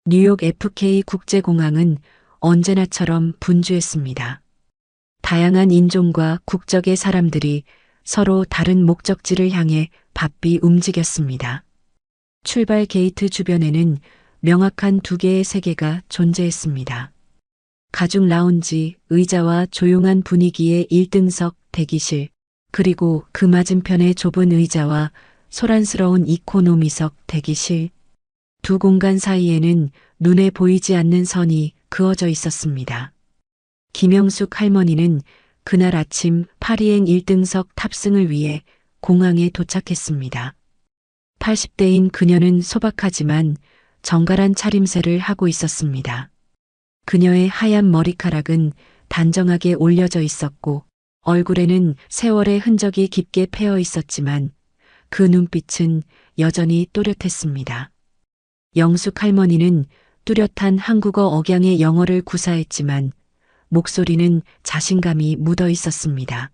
뉴욕 FK 국제공항은 언제나처럼 분주했습니다. 다양한 인종과 국적의 사람들이 서로 다른 목적지를 향해 바삐 움직였습니다. 출발 게이트 주변에는 명확한 두 개의 세계가 존재했습니다. 가죽 라운지, 의자와 조용한 분위기의 1등석 대기실, 그리고 그 맞은편의 좁은 의자와 소란스러운 이코노미석 대기실. 두 공간 사이에는 눈에 보이지 않는 선이 그어져 있었습니다. 김영숙 할머니는 그날 아침 파리행 1등석 탑승을 위해 공항에 도착했습니다. 80대인 그녀는 소박하지만 정갈한 차림새를 하고 있었습니다. 그녀의 하얀 머리카락은 단정하게 올려져 있었고 얼굴에는 세월의 흔적이 깊게 패어 있었지만 그 눈빛은 여전히 또렷했습니다. 영숙 할머니는 뚜렷한 한국어 억양의 영어를 구사했지만 목소리는 자신감이 묻어 있었습니다.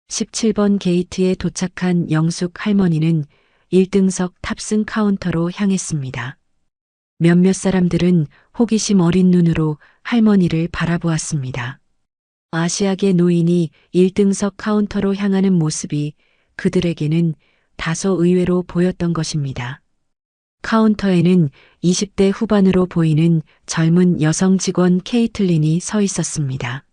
17번 게이트에 도착한 영숙 할머니는 1등석 탑승 카운터로 향했습니다. 몇몇 사람들은 호기심 어린 눈으로 할머니를 바라보았습니다. 아시아계 노인이 1등석 카운터로 향하는 모습이 그들에게는 다소 의외로 보였던 것입니다. 카운터에는 20대 후반으로 보이는 젊은 여성 직원 케이틀린이 서 있었습니다.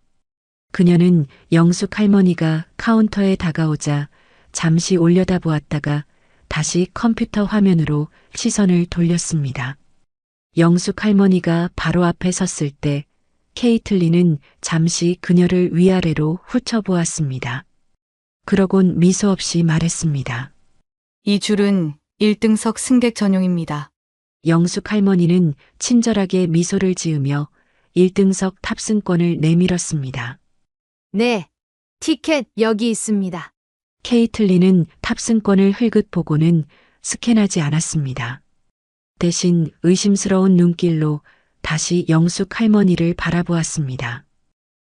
그녀는 영숙 할머니가 카운터에 다가오자 잠시 올려다보았다가 다시 컴퓨터 화면으로 시선을 돌렸습니다. 영숙 할머니가 바로 앞에 섰을 때 케이틀린은 잠시 그녀를 위아래로 훑어보았습니다. 그러곤 미소 없이 말했습니다. 이 줄은 1등석 승객 전용입니다. 영숙 할머니는 친절하게 미소를 지으며 1등석 탑승권을 내밀었습니다. 네, 티켓 여기 있습니다. 케이틀린은 탑승권을 흘끗 보고는 스캔하지 않았습니다. 대신 의심스러운 눈길로 다시 영숙 할머니를 바라보았습니다.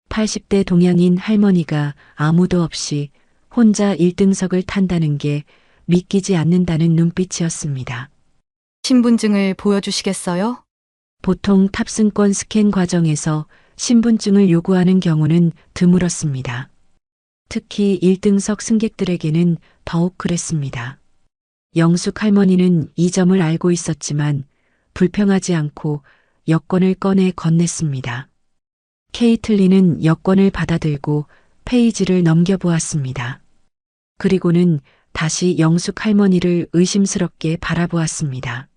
80대 동양인 할머니가 아무도 없이 혼자 1등석을 탄다는 게 믿기지 않는다는 눈빛이었습니다. 신분증을 보여주시겠어요? 보통 탑승권 스캔 과정에서 신분증을 요구하는 경우는 드물었습니다. 특히 1등석 승객들에게는 더욱 그랬습니다. 영숙 할머니는 이 점을 알고 있었지만 불평하지 않고 여권을 꺼내 건넸습니다. 케이틀린은 여권을 받아들고 페이지를 넘겨보았습니다. 그리고는 다시 영숙 할머니를 의심스럽게 바라보았습니다.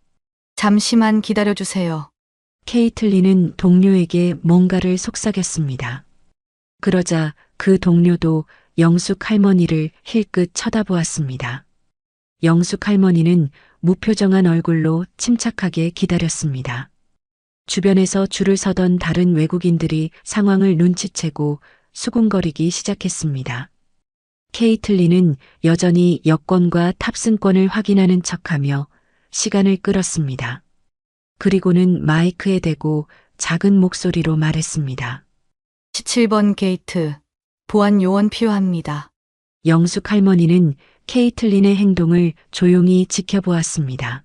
잠시만 기다려주세요. 케이틀린은 동료에게 뭔가를 속삭였습니다. 그러자 그 동료도 영숙 할머니를 힐끗 쳐다보았습니다. 영숙 할머니는 무표정한 얼굴로 침착하게 기다렸습니다. 주변에서 줄을 서던 다른 외국인들이 상황을 눈치채고 수군거리기 시작했습니다. 케이틀린은 여전히 여권과 탑승권을 확인하는 척하며 시간을 끌었습니다. 그리고는 마이크에 대고 작은 목소리로 말했습니다. 17번 게이트, 보안 요원 필요합니다. 영숙 할머니는 케이틀린의 행동을 조용히 지켜보았습니다.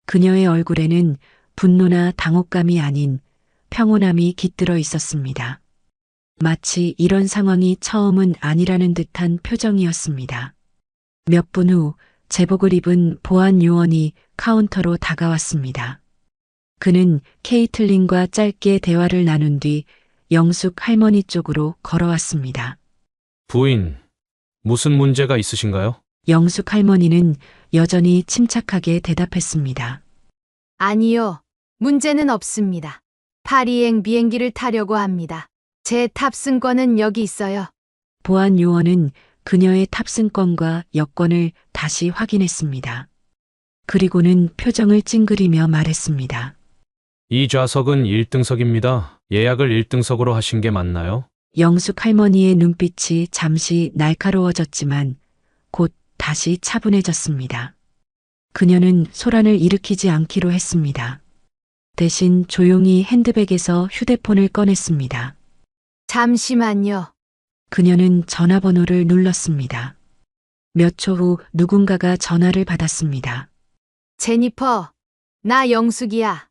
그녀의 얼굴에는 분노나 당혹감이 아닌 평온함이 깃들어 있었습니다. 마치 이런 상황이 처음은 아니라는 듯한 표정이었습니다. 몇 분 후 제복을 입은 보안 요원이 카운터로 다가왔습니다. 그는 케이틀린과 짧게 대화를 나눈 뒤 영숙 할머니 쪽으로 걸어왔습니다. 부인, 무슨 문제가 있으신가요? 영숙 할머니는 여전히 침착하게 대답했습니다. 아니요, 문제는 없습니다. 파리행 비행기를 타려고 합니다. 제 탑승권은 여기 있어요. 보안 요원은 그녀의 탑승권과 여권을 다시 확인했습니다. 그리고는 표정을 찡그리며 말했습니다. 이 좌석은 1등석입니다. 예약을 1등석으로 하신 게 맞나요? 영숙 할머니의 눈빛이 잠시 날카로워졌지만 곧 다시 차분해졌습니다. 그녀는 소란을 일으키지 않기로 했습니다. 대신 조용히 핸드백에서 휴대폰을 꺼냈습니다. 잠시만요. 그녀는 전화번호를 눌렀습니다. 몇 초 후 누군가가 전화를 받았습니다. 제니퍼, 나 영숙이야.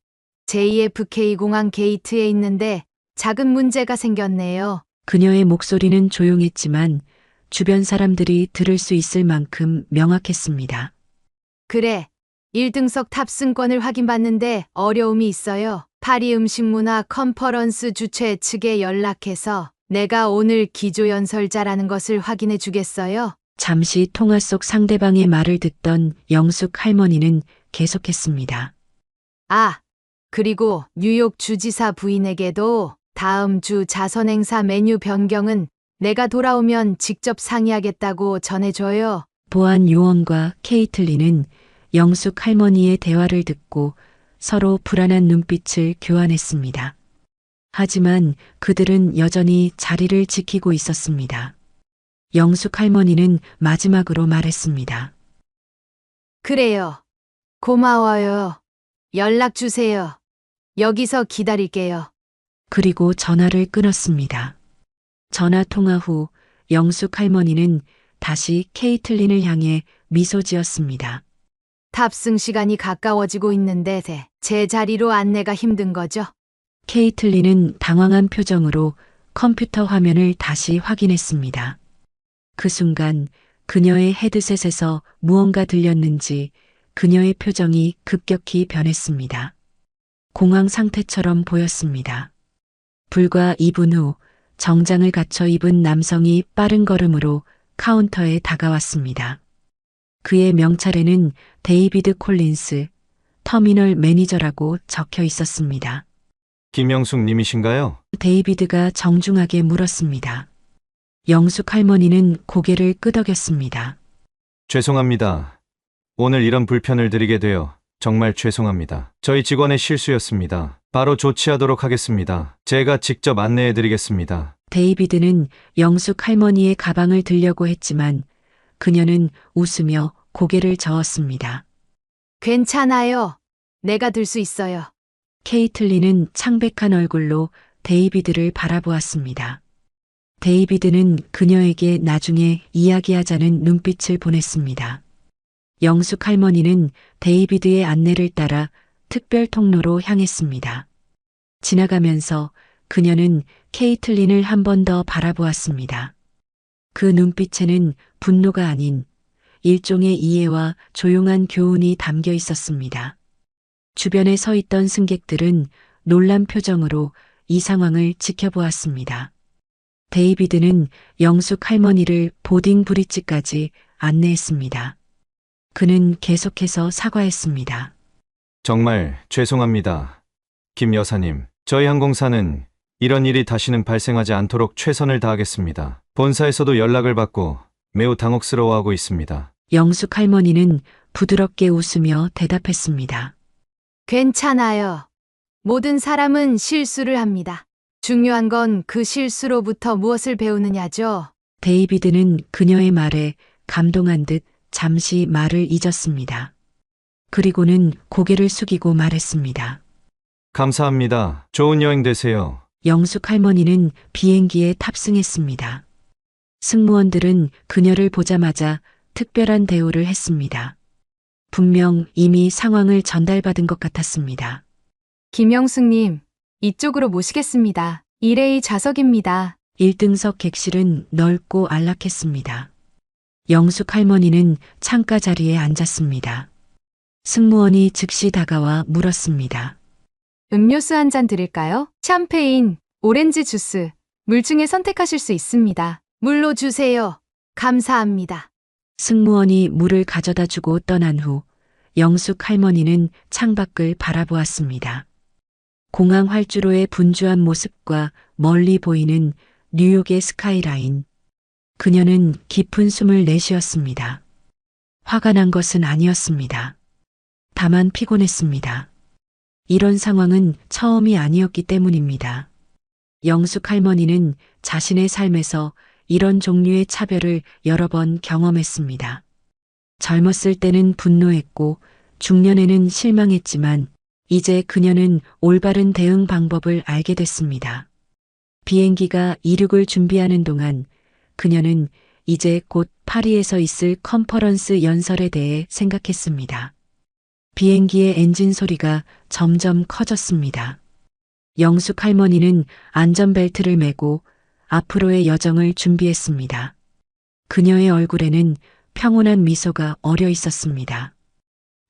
JFK 공항 게이트에 있는데 작은 문제가 생겼네요. 그녀의 목소리는 조용했지만 주변 사람들이 들을 수 있을 만큼 명확했습니다. 그래. 1등석 탑승권을 확인받는데 어려움이 있어요. 파리 음식문화 컨퍼런스 주최 측에 연락해서 내가 오늘 기조연설자라는 것을 확인해 주겠어요? 잠시 통화 속 상대방의 말을 듣던 영숙 할머니는 계속했습니다. 아, 그리고 뉴욕 주지사 부인에게도 다음 주 자선 행사 메뉴 변경은 내가 돌아오면 직접 상의하겠다고 전해줘요. 보안 요원과 케이틀린은 영숙 할머니의 대화를 듣고 서로 불안한 눈빛을 교환했습니다. 하지만 그들은 여전히 자리를 지키고 있었습니다. 영숙 할머니는 마지막으로 말했습니다. 그래요. 고마워요. 연락 주세요. 여기서 기다릴게요. 그리고 전화를 끊었습니다. 전화 통화 후 영숙 할머니는 다시 케이틀린을 향해 미소 지었습니다. 탑승 시간이 가까워지고 있는데 제 자리로 안내가 힘든 거죠? 케이틀린은 당황한 표정으로 컴퓨터 화면을 다시 확인했습니다. 그 순간 그녀의 헤드셋에서 무언가 들렸는지 그녀의 표정이 급격히 변했습니다. 공황 상태처럼 보였습니다. 불과 2분 후 정장을 갖춰 입은 남성이 빠른 걸음으로 카운터에 다가왔습니다. 그의 명찰에는 데이비드 콜린스, 터미널 매니저라고 적혀 있었습니다. 김영숙 님이신가요? 데이비드가 정중하게 물었습니다. 영숙 할머니는 고개를 끄덕였습니다. 죄송합니다. 오늘 이런 불편을 드리게 되어 정말 죄송합니다. 저희 직원의 실수였습니다. 바로 조치하도록 하겠습니다. 제가 직접 안내해 드리겠습니다. 데이비드는 영숙 할머니의 가방을 들려고 했지만 그녀는 웃으며 고개를 저었습니다. 괜찮아요. 내가 들 수 있어요. 케이틀린은 창백한 얼굴로 데이비드를 바라보았습니다. 데이비드는 그녀에게 나중에 이야기하자는 눈빛을 보냈습니다. 영숙 할머니는 데이비드의 안내를 따라 특별 통로로 향했습니다. 지나가면서 그녀는 케이틀린을 한 번 더 바라보았습니다. 그 눈빛에는 분노가 아닌 일종의 이해와 조용한 교훈이 담겨 있었습니다. 주변에 서 있던 승객들은 놀란 표정으로 이 상황을 지켜보았습니다. 데이비드는 영숙 할머니를 보딩 브릿지까지 안내했습니다. 그는 계속해서 사과했습니다. 정말 죄송합니다. 김 여사님, 저희 항공사는 이런 일이 다시는 발생하지 않도록 최선을 다하겠습니다. 본사에서도 연락을 받고 매우 당혹스러워하고 있습니다. 영숙 할머니는 부드럽게 웃으며 대답했습니다. 괜찮아요. 모든 사람은 실수를 합니다. 중요한 건 그 실수로부터 무엇을 배우느냐죠. 데이비드는 그녀의 말에 감동한 듯 잠시 말을 잊었습니다. 그리고는 고개를 숙이고 말했습니다. 감사합니다. 좋은 여행 되세요. 영숙 할머니는 비행기에 탑승했습니다. 승무원들은 그녀를 보자마자 특별한 대우를 했습니다. 분명 이미 상황을 전달받은 것 같았습니다. 김영숙님, 이쪽으로 모시겠습니다. 1A 좌석입니다. 1등석 객실은 넓고 안락했습니다. 영숙 할머니는 창가 자리에 앉았습니다. 승무원이 즉시 다가와 물었습니다. 음료수 한 잔 드릴까요? 샴페인, 오렌지 주스, 물 중에 선택하실 수 있습니다. 물로 주세요. 감사합니다. 승무원이 물을 가져다 주고 떠난 후 영숙 할머니는 창밖을 바라보았습니다. 공항 활주로의 분주한 모습과 멀리 보이는 뉴욕의 스카이라인. 그녀는 깊은 숨을 내쉬었습니다. 화가 난 것은 아니었습니다. 다만 피곤했습니다. 이런 상황은 처음이 아니었기 때문입니다. 영숙 할머니는 자신의 삶에서 이런 종류의 차별을 여러 번 경험했습니다. 젊었을 때는 분노했고 중년에는 실망했지만 이제 그녀는 올바른 대응 방법을 알게 됐습니다. 비행기가 이륙을 준비하는 동안 그녀는 이제 곧 파리에서 있을 컨퍼런스 연설에 대해 생각했습니다. 비행기의 엔진 소리가 점점 커졌습니다. 영숙 할머니는 안전벨트를 매고 앞으로의 여정을 준비했습니다. 그녀의 얼굴에는 평온한 미소가 어려 있었습니다.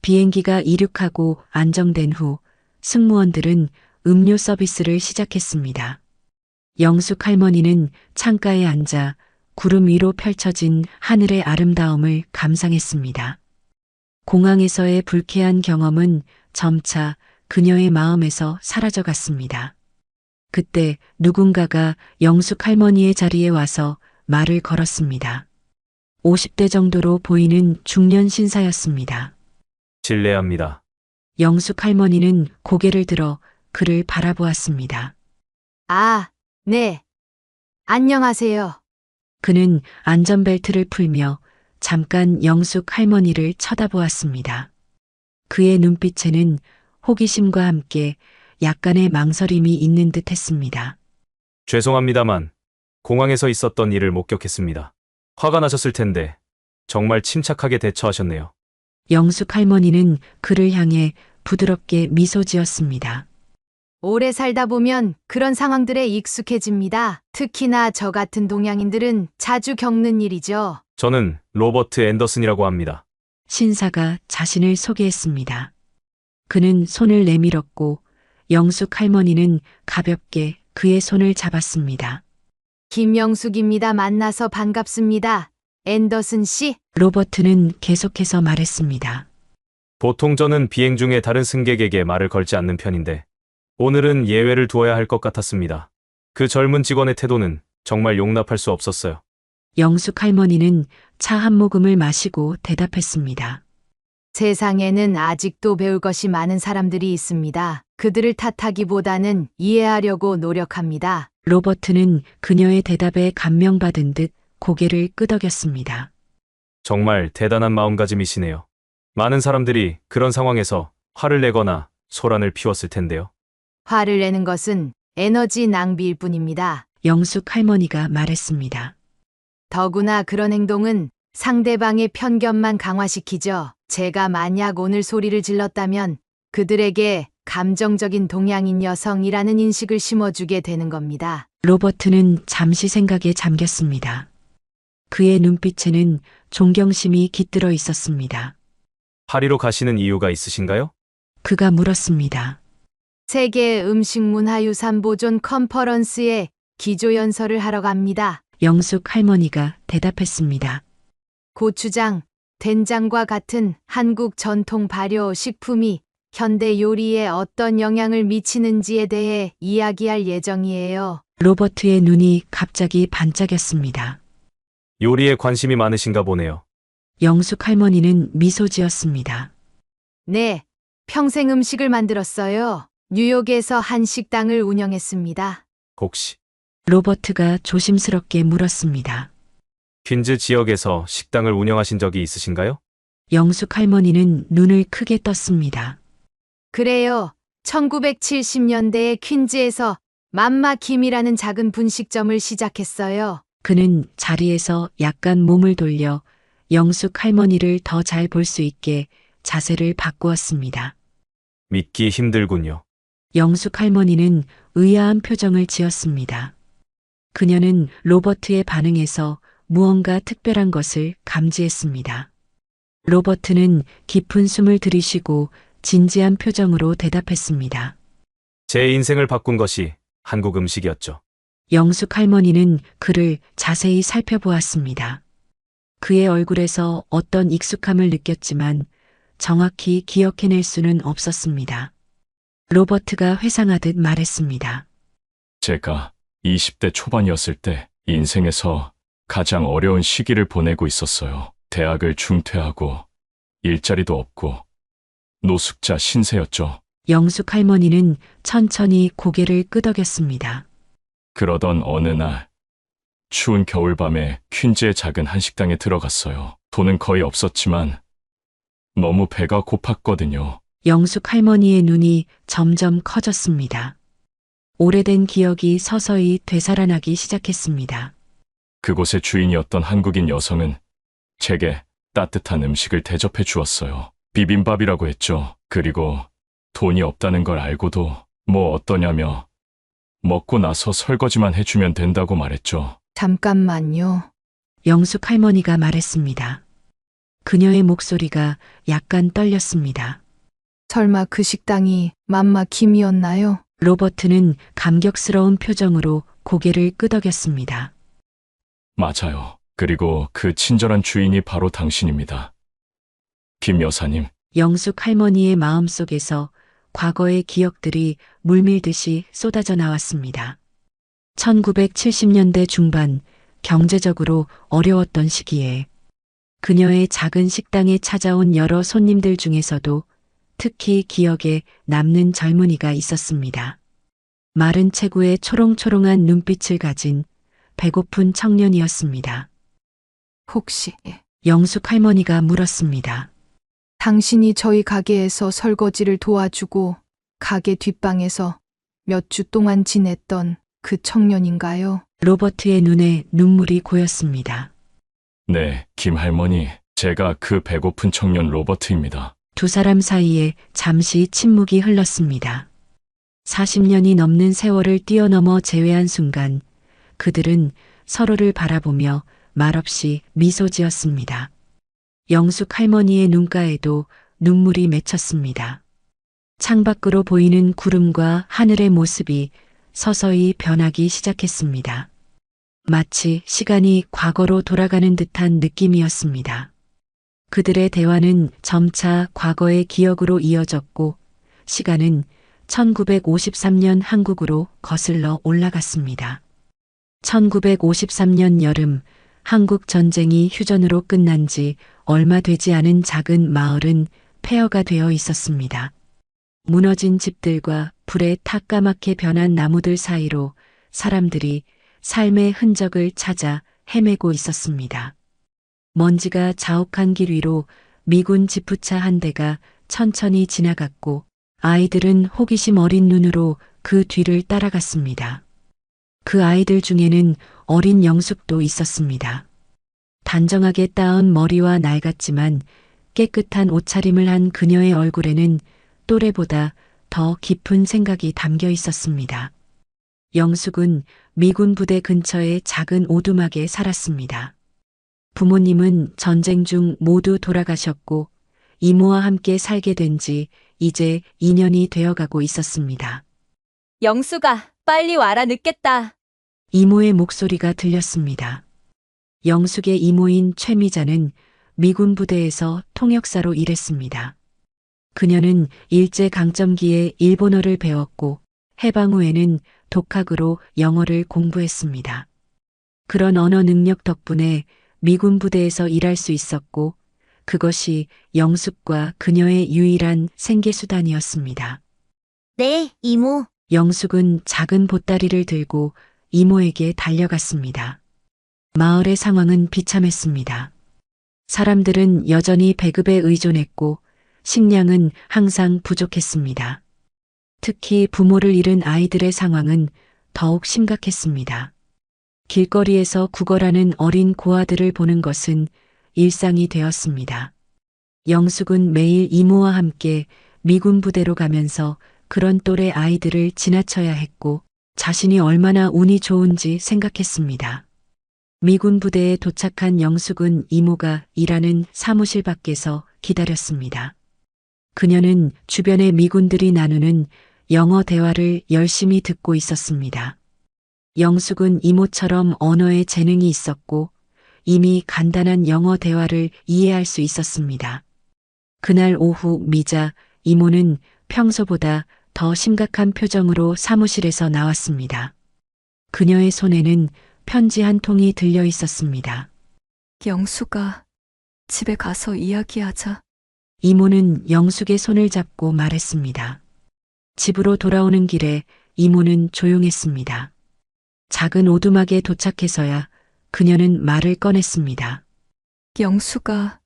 비행기가 이륙하고 안정된 후 승무원들은 음료 서비스를 시작했습니다. 영숙 할머니는 창가에 앉아 구름 위로 펼쳐진 하늘의 아름다움을 감상했습니다. 공항에서의 불쾌한 경험은 점차 그녀의 마음에서 사라져 갔습니다. 그때 누군가가 영숙 할머니의 자리에 와서 말을 걸었습니다. 50대 정도로 보이는 중년 신사였습니다. 실례합니다. 영숙 할머니는 고개를 들어 그를 바라보았습니다. 아, 네. 안녕하세요. 그는 안전벨트를 풀며 잠깐 영숙 할머니를 쳐다보았습니다. 그의 눈빛에는 호기심과 함께 약간의 망설임이 있는 듯 했습니다. 죄송합니다만 공항에서 있었던 일을 목격했습니다. 화가 나셨을 텐데 정말 침착하게 대처하셨네요. 영숙 할머니는 그를 향해 부드럽게 미소 지었습니다. 오래 살다 보면 그런 상황들에 익숙해집니다. 특히나 저 같은 동양인들은 자주 겪는 일이죠. 저는 로버트 앤더슨이라고 합니다. 신사가 자신을 소개했습니다. 그는 손을 내밀었고 영숙 할머니는 가볍게 그의 손을 잡았습니다. 김영숙입니다. 만나서 반갑습니다. 앤더슨 씨. 로버트는 계속해서 말했습니다. 보통 저는 비행 중에 다른 승객에게 말을 걸지 않는 편인데 오늘은 예외를 두어야 할 것 같았습니다. 그 젊은 직원의 태도는 정말 용납할 수 없었어요. 영숙 할머니는 차 한 모금을 마시고 대답했습니다. 세상에는 아직도 배울 것이 많은 사람들이 있습니다. 그들을 탓하기보다는 이해하려고 노력합니다. 로버트는 그녀의 대답에 감명받은 듯 고개를 끄덕였습니다. 정말 대단한 마음가짐이시네요. 많은 사람들이 그런 상황에서 화를 내거나 소란을 피웠을 텐데요. 화를 내는 것은 에너지 낭비일 뿐입니다. 영숙 할머니가 말했습니다. 더구나 그런 행동은 상대방의 편견만 강화시키죠. 제가 만약 오늘 소리를 질렀다면 그들에게 감정적인 동양인 여성이라는 인식을 심어주게 되는 겁니다. 로버트는 잠시 생각에 잠겼습니다. 그의 눈빛에는 존경심이 깃들어 있었습니다. 파리로 가시는 이유가 있으신가요? 그가 물었습니다. 세계 음식 문화유산 보존 컨퍼런스에 기조연설을 하러 갑니다. 영숙 할머니가 대답했습니다. 고추장, 된장과 같은 한국 전통 발효 식품이 현대 요리에 어떤 영향을 미치는지에 대해 이야기할 예정이에요. 로버트의 눈이 갑자기 반짝였습니다. 요리에 관심이 많으신가 보네요. 영숙 할머니는 미소 지었습니다. 네, 평생 음식을 만들었어요. 뉴욕에서 한 식당을 운영했습니다. 혹시 로버트가 조심스럽게 물었습니다. 퀸즈 지역에서 식당을 운영하신 적이 있으신가요? 영숙 할머니는 눈을 크게 떴습니다. 그래요. 1970년대에 퀸즈에서 맘마 김이라는 작은 분식점을 시작했어요. 그는 자리에서 약간 몸을 돌려 영숙 할머니를 더 잘 볼 수 있게 자세를 바꾸었습니다. 믿기 힘들군요. 영숙 할머니는 의아한 표정을 지었습니다. 그녀는 로버트의 반응에서 무언가 특별한 것을 감지했습니다. 로버트는 깊은 숨을 들이쉬고 진지한 표정으로 대답했습니다. 제 인생을 바꾼 것이 한국 음식이었죠. 영숙 할머니는 그를 자세히 살펴보았습니다. 그의 얼굴에서 어떤 익숙함을 느꼈지만 정확히 기억해낼 수는 없었습니다. 로버트가 회상하듯 말했습니다. 제가 20대 초반이었을 때 인생에서 가장 어려운 시기를 보내고 있었어요. 대학을 중퇴하고 일자리도 없고 노숙자 신세였죠. 영숙 할머니는 천천히 고개를 끄덕였습니다. 그러던 어느 날 추운 겨울밤에 퀸즈의 작은 한식당에 들어갔어요. 돈은 거의 없었지만 너무 배가 고팠거든요. 영숙 할머니의 눈이 점점 커졌습니다. 오래된 기억이 서서히 되살아나기 시작했습니다. 그곳의 주인이었던 한국인 여성은 제게 따뜻한 음식을 대접해 주었어요. 비빔밥이라고 했죠. 그리고 돈이 없다는 걸 알고도 뭐 어떠냐며 먹고 나서 설거지만 해주면 된다고 말했죠. 잠깐만요. 영숙 할머니가 말했습니다. 그녀의 목소리가 약간 떨렸습니다. 설마 그 식당이 맘마 김이었나요? 로버트는 감격스러운 표정으로 고개를 끄덕였습니다. 맞아요. 그리고 그 친절한 주인이 바로 당신입니다. 김 여사님, 영숙 할머니의 마음속에서 과거의 기억들이 물밀듯이 쏟아져 나왔습니다. 1970년대 중반 경제적으로 어려웠던 시기에 그녀의 작은 식당에 찾아온 여러 손님들 중에서도 특히 기억에 남는 젊은이가 있었습니다. 마른 체구에 초롱초롱한 눈빛을 가진 배고픈 청년이었습니다. 혹시 영숙 할머니가 물었습니다. 당신이 저희 가게에서 설거지를 도와주고 가게 뒷방에서 몇 주 동안 지냈던 그 청년인가요? 로버트의 눈에 눈물이 고였습니다. 네, 김 할머니, 제가 그 배고픈 청년 로버트입니다. 두 사람 사이에 잠시 침묵이 흘렀습니다. 40년이 넘는 세월을 뛰어넘어 재회한 순간 그들은 서로를 바라보며 말없이 미소 지었습니다. 영숙 할머니의 눈가에도 눈물이 맺혔습니다. 창밖으로 보이는 구름과 하늘의 모습이 서서히 변하기 시작했습니다. 마치 시간이 과거로 돌아가는 듯한 느낌이었습니다. 그들의 대화는 점차 과거의 기억으로 이어졌고 시간은 1953년 한국으로 거슬러 올라갔습니다. 1953년 여름 한국 전쟁이 휴전으로 끝난 지 얼마 되지 않은 작은 마을은 폐허가 되어 있었습니다. 무너진 집들과 불에 탁까맣게 변한 나무들 사이로 사람들이 삶의 흔적을 찾아 헤매고 있었습니다. 먼지가 자욱한 길 위로 미군 지프차 한 대가 천천히 지나갔고 아이들은 호기심 어린 눈으로 그 뒤를 따라갔습니다. 그 아이들 중에는 어린 영숙도 있었습니다. 단정하게 따은 머리와 낡았지만 깨끗한 옷차림을 한 그녀의 얼굴에는 또래보다 더 깊은 생각이 담겨 있었습니다. 영숙은 미군 부대 근처의 작은 오두막에 살았습니다. 부모님은 전쟁 중 모두 돌아가셨고 이모와 함께 살게 된 지 이제 2년이 되어가고 있었습니다. 영수가 빨리 와라 늦겠다. 이모의 목소리가 들렸습니다. 영숙의 이모인 최미자는 미군 부대에서 통역사로 일했습니다. 그녀는 일제강점기에 일본어를 배웠고 해방 후에는 독학으로 영어를 공부했습니다. 그런 언어 능력 덕분에 미군 부대에서 일할 수 있었고 그것이 영숙과 그녀의 유일한 생계수단이었습니다. 네, 이모. 영숙은 작은 보따리를 들고 이모에게 달려갔습니다. 마을의 상황은 비참했습니다. 사람들은 여전히 배급에 의존했고 식량은 항상 부족했습니다. 특히 부모를 잃은 아이들의 상황은 더욱 심각했습니다. 길거리에서 구걸하는 어린 고아들을 보는 것은 일상이 되었습니다. 영숙은 매일 이모와 함께 미군 부대로 가면서 그런 또래 아이들을 지나쳐야 했고 자신이 얼마나 운이 좋은지 생각했습니다. 미군 부대에 도착한 영숙은 이모가 일하는 사무실 밖에서 기다렸습니다. 그녀는 주변의 미군들이 나누는 영어 대화를 열심히 듣고 있었습니다. 영숙은 이모처럼 언어에 재능이 있었고 이미 간단한 영어 대화를 이해할 수 있었습니다. 그날 오후 미자 이모는 평소보다 더 심각한 표정으로 사무실에서 나왔습니다. 그녀의 손에는 편지 한 통이 들려 있었습니다. 영수가 집에 가서 이야기하자. 이모는 영숙의 손을 잡고 말했습니다. 집으로 돌아오는 길에 이모는 조용했습니다. 작은 오두막에 도착해서야 그녀는 말을 꺼냈습니다. 영수가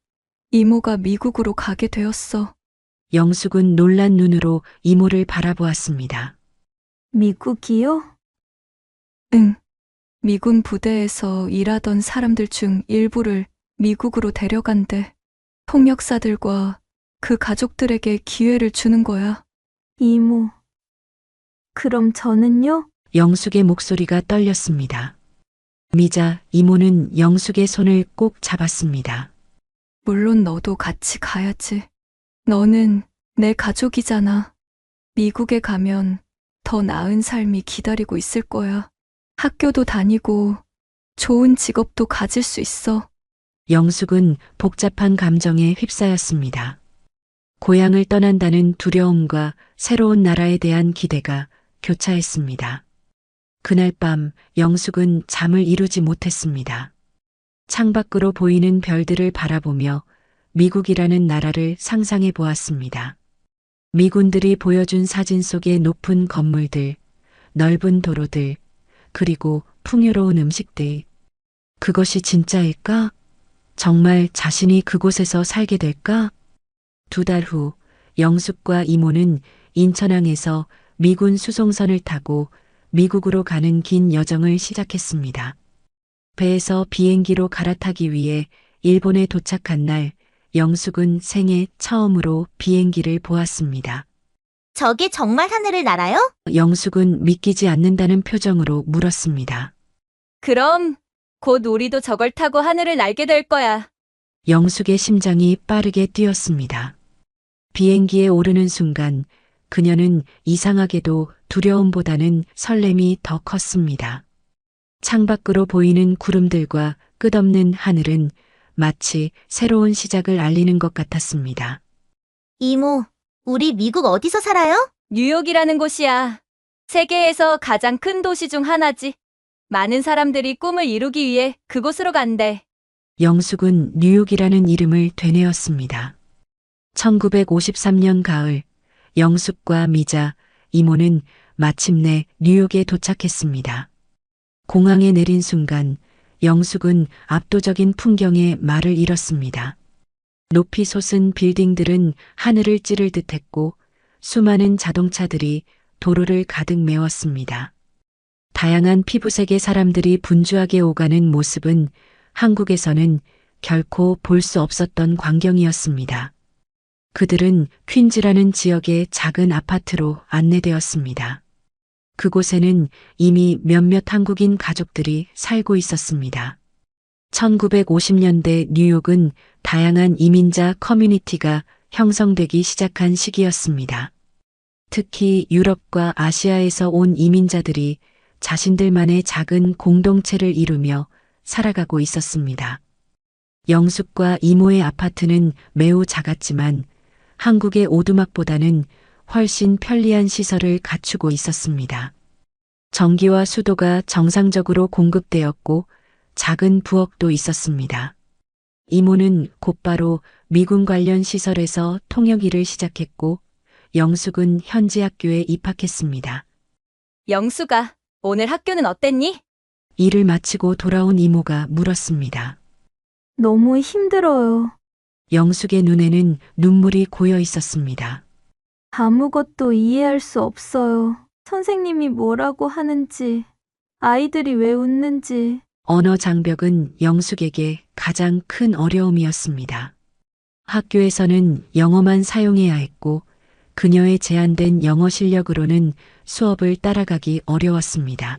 이모가 미국으로 가게 되었어. 영숙은 놀란 눈으로 이모를 바라보았습니다. 미국이요? 응. 미군 부대에서 일하던 사람들 중 일부를 미국으로 데려간대. 통역사들과 그 가족들에게 기회를 주는 거야. 이모. 그럼 저는요? 영숙의 목소리가 떨렸습니다. 미자 이모는 영숙의 손을 꼭 잡았습니다. 물론 너도 같이 가야지. 너는 내 가족이잖아. 미국에 가면 더 나은 삶이 기다리고 있을 거야. 학교도 다니고 좋은 직업도 가질 수 있어. 영숙은 복잡한 감정에 휩싸였습니다. 고향을 떠난다는 두려움과 새로운 나라에 대한 기대가 교차했습니다. 그날 밤 영숙은 잠을 이루지 못했습니다. 창밖으로 보이는 별들을 바라보며 미국이라는 나라를 상상해 보았습니다. 미군들이 보여준 사진 속의 높은 건물들, 넓은 도로들, 그리고 풍요로운 음식들. 그것이 진짜일까? 정말 자신이 그곳에서 살게 될까? 2달 후 영숙과 이모는 인천항에서 미군 수송선을 타고 미국으로 가는 긴 여정을 시작했습니다. 배에서 비행기로 갈아타기 위해 일본에 도착한 날 영숙은 생애 처음으로 비행기를 보았습니다. 저게 정말 하늘을 날아요? 영숙은 믿기지 않는다는 표정으로 물었습니다. 그럼 곧 우리도 저걸 타고 하늘을 날게 될 거야. 영숙의 심장이 빠르게 뛰었습니다. 비행기에 오르는 순간 그녀는 이상하게도 두려움보다는 설렘이 더 컸습니다. 창밖으로 보이는 구름들과 끝없는 하늘은 마치 새로운 시작을 알리는 것 같았습니다. 이모, 우리 미국 어디서 살아요? 뉴욕이라는 곳이야. 세계에서 가장 큰 도시 중 하나지. 많은 사람들이 꿈을 이루기 위해 그곳으로 간대. 영숙은 뉴욕이라는 이름을 되뇌었습니다. 1953년 가을, 영숙과 미자, 이모는 마침내 뉴욕에 도착했습니다. 공항에 내린 순간 영숙은 압도적인 풍경에 말을 잃었습니다. 높이 솟은 빌딩들은 하늘을 찌를 듯했고 수많은 자동차들이 도로를 가득 메웠습니다. 다양한 피부색의 사람들이 분주하게 오가는 모습은 한국에서는 결코 볼 수 없었던 광경이었습니다. 그들은 퀸즈라는 지역의 작은 아파트로 안내되었습니다. 그곳에는 이미 몇몇 한국인 가족들이 살고 있었습니다. 1950년대 뉴욕은 다양한 이민자 커뮤니티가 형성되기 시작한 시기였습니다. 특히 유럽과 아시아에서 온 이민자들이 자신들만의 작은 공동체를 이루며 살아가고 있었습니다. 영숙과 이모의 아파트는 매우 작았지만 한국의 오두막보다는 훨씬 편리한 시설을 갖추고 있었습니다. 전기와 수도가 정상적으로 공급되었고 작은 부엌도 있었습니다. 이모는 곧바로 미군 관련 시설에서 통역 일을 시작했고 영숙은 현지 학교에 입학했습니다. 영수가, 오늘 학교는 어땠니? 일을 마치고 돌아온 이모가 물었습니다. 너무 힘들어요. 영숙의 눈에는 눈물이 고여 있었습니다. 아무것도 이해할 수 없어요. 선생님이 뭐라고 하는지, 아이들이 왜 웃는지. 언어 장벽은 영숙에게 가장 큰 어려움이었습니다. 학교에서는 영어만 사용해야 했고 그녀의 제한된 영어 실력으로는 수업을 따라가기 어려웠습니다.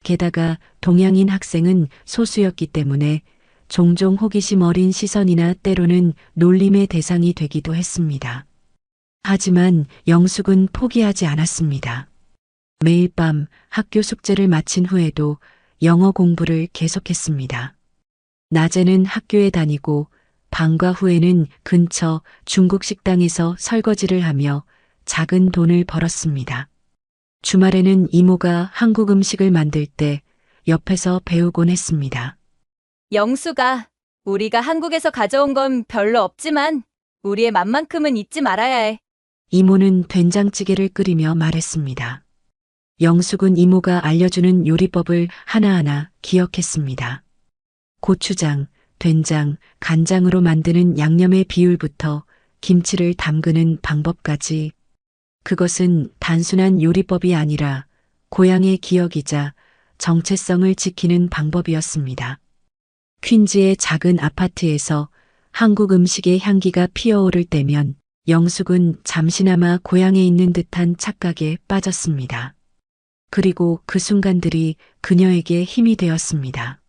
게다가 동양인 학생은 소수였기 때문에 종종 호기심 어린 시선이나 때로는 놀림의 대상이 되기도 했습니다. 하지만 영숙은 포기하지 않았습니다. 매일 밤 학교 숙제를 마친 후에도 영어 공부를 계속했습니다. 낮에는 학교에 다니고 방과 후에는 근처 중국 식당에서 설거지를 하며 작은 돈을 벌었습니다. 주말에는 이모가 한국 음식을 만들 때 옆에서 배우곤 했습니다. 영수가, 우리가 한국에서 가져온 건 별로 없지만 우리의 맛만큼은 잊지 말아야 해. 이모는 된장찌개를 끓이며 말했습니다. 영숙은 이모가 알려주는 요리법을 하나하나 기억했습니다. 고추장, 된장, 간장으로 만드는 양념의 비율부터 김치를 담그는 방법까지. 그것은 단순한 요리법이 아니라 고향의 기억이자 정체성을 지키는 방법이었습니다. 퀸즈의 작은 아파트에서 한국 음식의 향기가 피어오를 때면 영숙은 잠시나마 고향에 있는 듯한 착각에 빠졌습니다. 그리고 그 순간들이 그녀에게 힘이 되었습니다.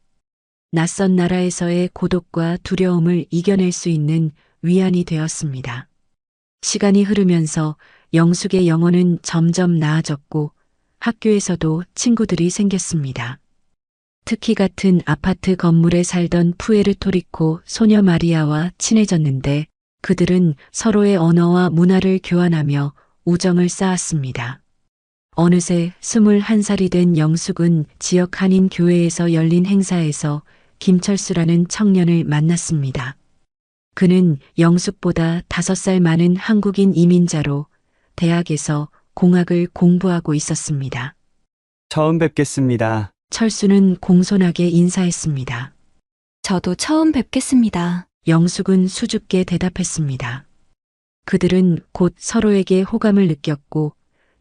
낯선 나라에서의 고독과 두려움을 이겨낼 수 있는 위안이 되었습니다. 시간이 흐르면서 영숙의 영혼은 점점 나아졌고 학교에서도 친구들이 생겼습니다. 특히 같은 아파트 건물에 살던 푸에르토리코 소녀 마리아와 친해졌는데 그들은 서로의 언어와 문화를 교환하며 우정을 쌓았습니다. 어느새 21살이 된 영숙은 지역 한인 교회에서 열린 행사에서 김철수라는 청년을 만났습니다. 그는 영숙보다 5살 많은 한국인 이민자로 대학에서 공학을 공부하고 있었습니다. 처음 뵙겠습니다. 철수는 공손하게 인사했습니다. 저도 처음 뵙겠습니다. 영숙은 수줍게 대답했습니다. 그들은 곧 서로에게 호감을 느꼈고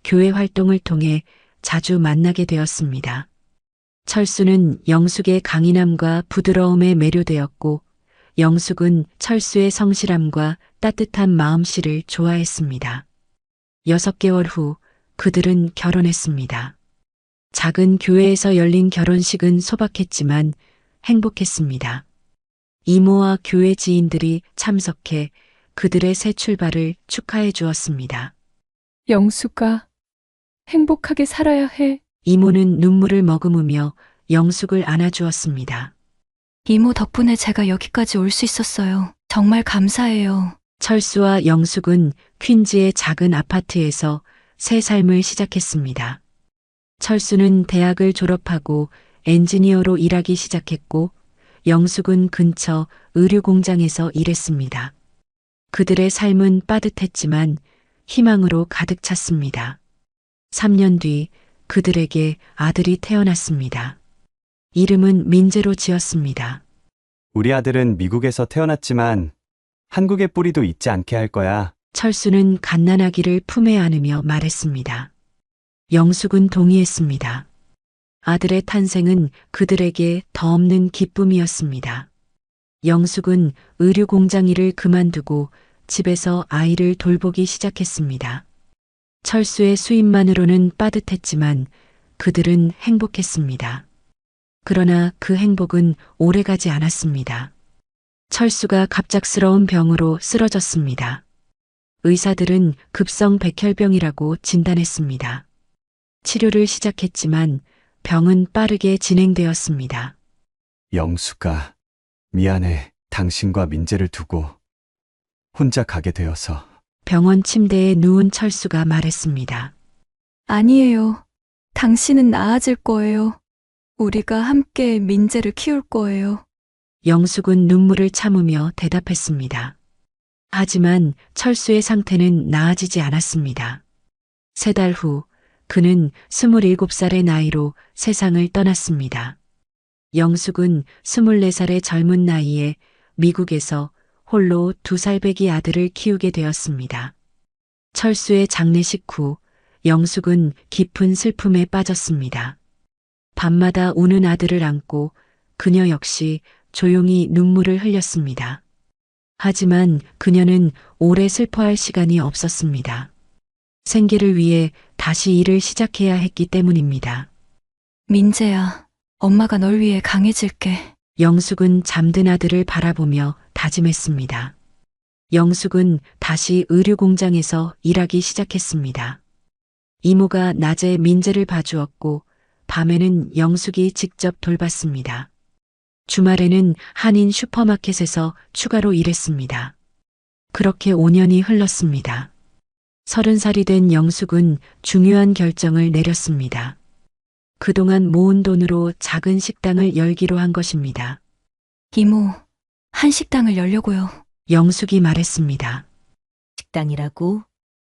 교회 활동을 통해 자주 만나게 되었습니다. 철수는 영숙의 강인함과 부드러움에 매료되었고 영숙은 철수의 성실함과 따뜻한 마음씨를 좋아했습니다. 6개월 후 그들은 결혼했습니다. 작은 교회에서 열린 결혼식은 소박했지만 행복했습니다. 이모와 교회 지인들이 참석해 그들의 새 출발을 축하해 주었습니다. 영숙아, 행복하게 살아야 해. 이모는 눈물을 머금으며 영숙을 안아주었습니다. 이모 덕분에 제가 여기까지 올 수 있었어요. 정말 감사해요. 철수와 영숙은 퀸즈의 작은 아파트에서 새 삶을 시작했습니다. 철수는 대학을 졸업하고 엔지니어로 일하기 시작했고 영숙은 근처 의류 공장에서 일했습니다. 그들의 삶은 빠듯했지만 희망으로 가득 찼습니다. 3년 뒤 그들에게 아들이 태어났습니다. 이름은 민재로 지었습니다. 우리 아들은 미국에서 태어났지만 한국의 뿌리도 잊지 않게 할 거야. 철수는 갓난아기를 품에 안으며 말했습니다. 영숙은 동의했습니다. 아들의 탄생은 그들에게 더 없는 기쁨이었습니다. 영숙은 의류 공장 일을 그만두고 집에서 아이를 돌보기 시작했습니다. 철수의 수입만으로는 빠듯했지만 그들은 행복했습니다. 그러나 그 행복은 오래가지 않았습니다. 철수가 갑작스러운 병으로 쓰러졌습니다. 의사들은 급성 백혈병이라고 진단했습니다. 치료를 시작했지만 병은 빠르게 진행되었습니다. 영숙아, 미안해. 당신과 민재를 두고 혼자 가게 되어서. 병원 침대에 누운 철수가 말했습니다. 아니에요. 당신은 나아질 거예요. 우리가 함께 민재를 키울 거예요. 영숙은 눈물을 참으며 대답했습니다. 하지만 철수의 상태는 나아지지 않았습니다. 3달 후 그는 27살의 나이로 세상을 떠났습니다. 영숙은 24살의 젊은 나이에 미국에서 홀로 2살배기 아들을 키우게 되었습니다. 철수의 장례식 후 영숙은 깊은 슬픔에 빠졌습니다. 밤마다 우는 아들을 안고 그녀 역시 조용히 눈물을 흘렸습니다. 하지만 그녀는 오래 슬퍼할 시간이 없었습니다. 생계를 위해 다시 일을 시작해야 했기 때문입니다. 민재야, 엄마가 널 위해 강해질게. 영숙은 잠든 아들을 바라보며 다짐했습니다. 영숙은 다시 의류 공장에서 일하기 시작했습니다. 이모가 낮에 민재를 봐주었고 밤에는 영숙이 직접 돌봤습니다. 주말에는 한인 슈퍼마켓에서 추가로 일했습니다. 그렇게 5년이 흘렀습니다. 30살이 된 영숙은 중요한 결정을 내렸습니다. 그동안 모은 돈으로 작은 식당을 열기로 한 것입니다. 이모, 한식당을 열려고요. 영숙이 말했습니다. 식당이라고?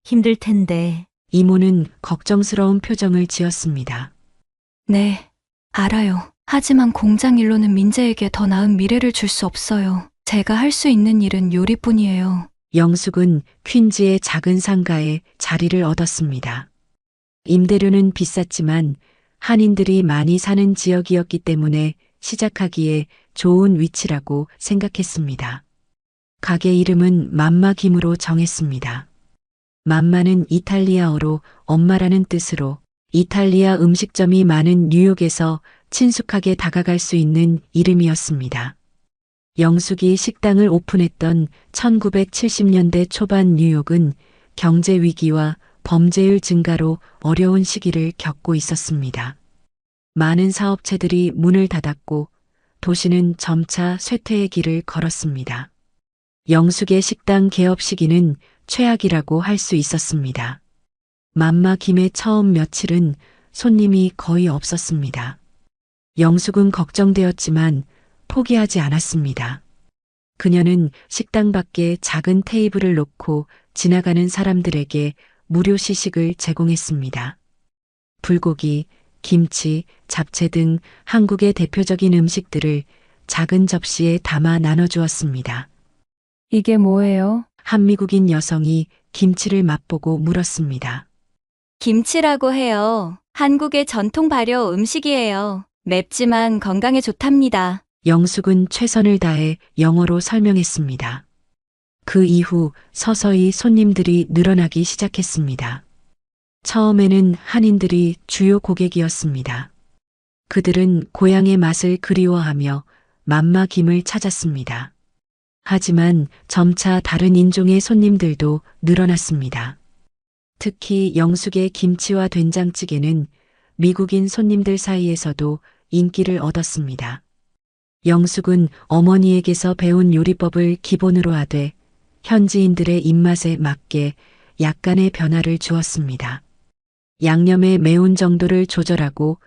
힘들 텐데. 이모는 걱정스러운 표정을 지었습니다. 네, 알아요. 하지만 공장 일로는 민재에게 더 나은 미래를 줄 수 없어요. 제가 할 수 있는 일은 요리뿐이에요. 영숙은 퀸즈의 작은 상가에 자리를 얻었습니다. 임대료는 비쌌지만 한인들이 많이 사는 지역이었기 때문에 시작하기에 좋은 위치라고 생각했습니다. 가게 이름은 맘마김으로 정했습니다. 맘마는 이탈리아어로 엄마라는 뜻으로 이탈리아 음식점이 많은 뉴욕에서 친숙하게 다가갈 수 있는 이름이었습니다. 영숙이 식당을 오픈했던 1970년대 초반 뉴욕은 경제 위기와 범죄율 증가로 어려운 시기를 겪고 있었습니다. 많은 사업체들이 문을 닫았고 도시는 점차 쇠퇴의 길을 걸었습니다. 영숙의 식당 개업 시기는 최악이라고 할 수 있었습니다. 맘마김의 처음 며칠은 손님이 거의 없었습니다. 영숙은 걱정되었지만 포기하지 않았습니다. 그녀는 식당 밖에 작은 테이블을 놓고 지나가는 사람들에게 무료 시식을 제공했습니다. 불고기, 김치, 잡채 등 한국의 대표적인 음식들을 작은 접시에 담아 나눠주었습니다. 이게 뭐예요? 한 미국인 여성이 김치를 맛보고 물었습니다. 김치라고 해요. 한국의 전통 발효 음식이에요. 맵지만 건강에 좋답니다. 영숙은 최선을 다해 영어로 설명했습니다. 그 이후 서서히 손님들이 늘어나기 시작했습니다. 처음에는 한인들이 주요 고객이었습니다. 그들은 고향의 맛을 그리워하며 맘마김을 찾았습니다. 하지만 점차 다른 인종의 손님들도 늘어났습니다. 특히 영숙의 김치와 된장찌개는 미국인 손님들 사이에서도 인기를 얻었습니다. 영숙은 어머니에게서 배운 요리법을 기본으로 하되 현지인들의 입맛에 맞게 약간의 변화를 주었습니다. 양념의 매운 정도를 조절하고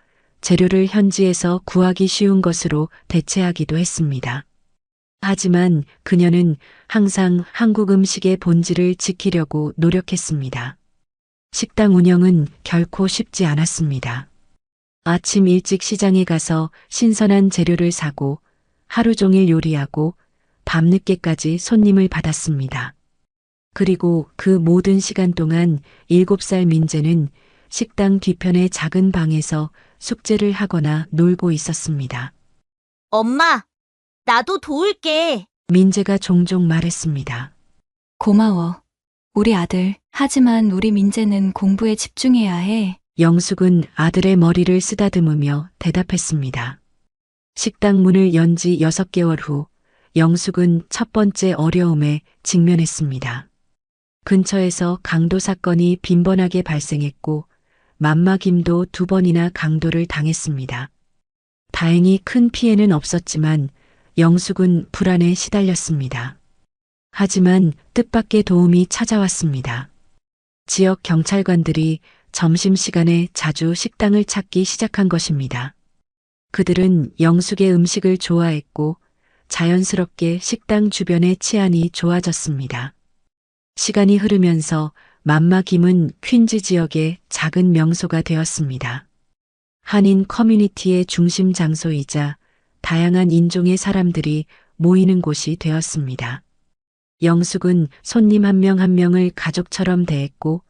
재료를 현지에서 구하기 쉬운 것으로 대체하기도 했습니다. 하지만 그녀는 항상 한국 음식의 본질을 지키려고 노력했습니다. 식당 운영은 결코 쉽지 않았습니다. 아침 일찍 시장에 가서 신선한 재료를 사고 하루 종일 요리하고 밤늦게까지 손님을 받았습니다. 그리고 그 모든 시간 동안 7살 민재는 식당 뒤편의 작은 방에서 숙제를 하거나 놀고 있었습니다. 엄마, 나도 도울게. 민재가 종종 말했습니다. 고마워. 우리 아들. 하지만 우리 민재는 공부에 집중해야 해. 영숙은 아들의 머리를 쓰다듬으며 대답했습니다. 식당 문을 연 지 6개월 후 영숙은 첫 번째 어려움에 직면했습니다. 근처에서 강도 사건이 빈번하게 발생했고 맘마김도 2번이나 강도를 당했습니다. 다행히 큰 피해는 없었지만 영숙은 불안에 시달렸습니다. 하지만 뜻밖의 도움이 찾아왔습니다. 지역 경찰관들이 점심시간에 자주 식당을 찾기 시작한 것입니다. 그들은 영숙의 음식을 좋아했고 자연스럽게 식당 주변의 치안이 좋아졌습니다. 시간이 흐르면서 맘마김은 퀸즈 지역의 작은 명소가 되었습니다. 한인 커뮤니티의 중심 장소이자 다양한 인종의 사람들이 모이는 곳이 되었습니다. 영숙은 손님 한 명 한 명을 가족처럼 대했고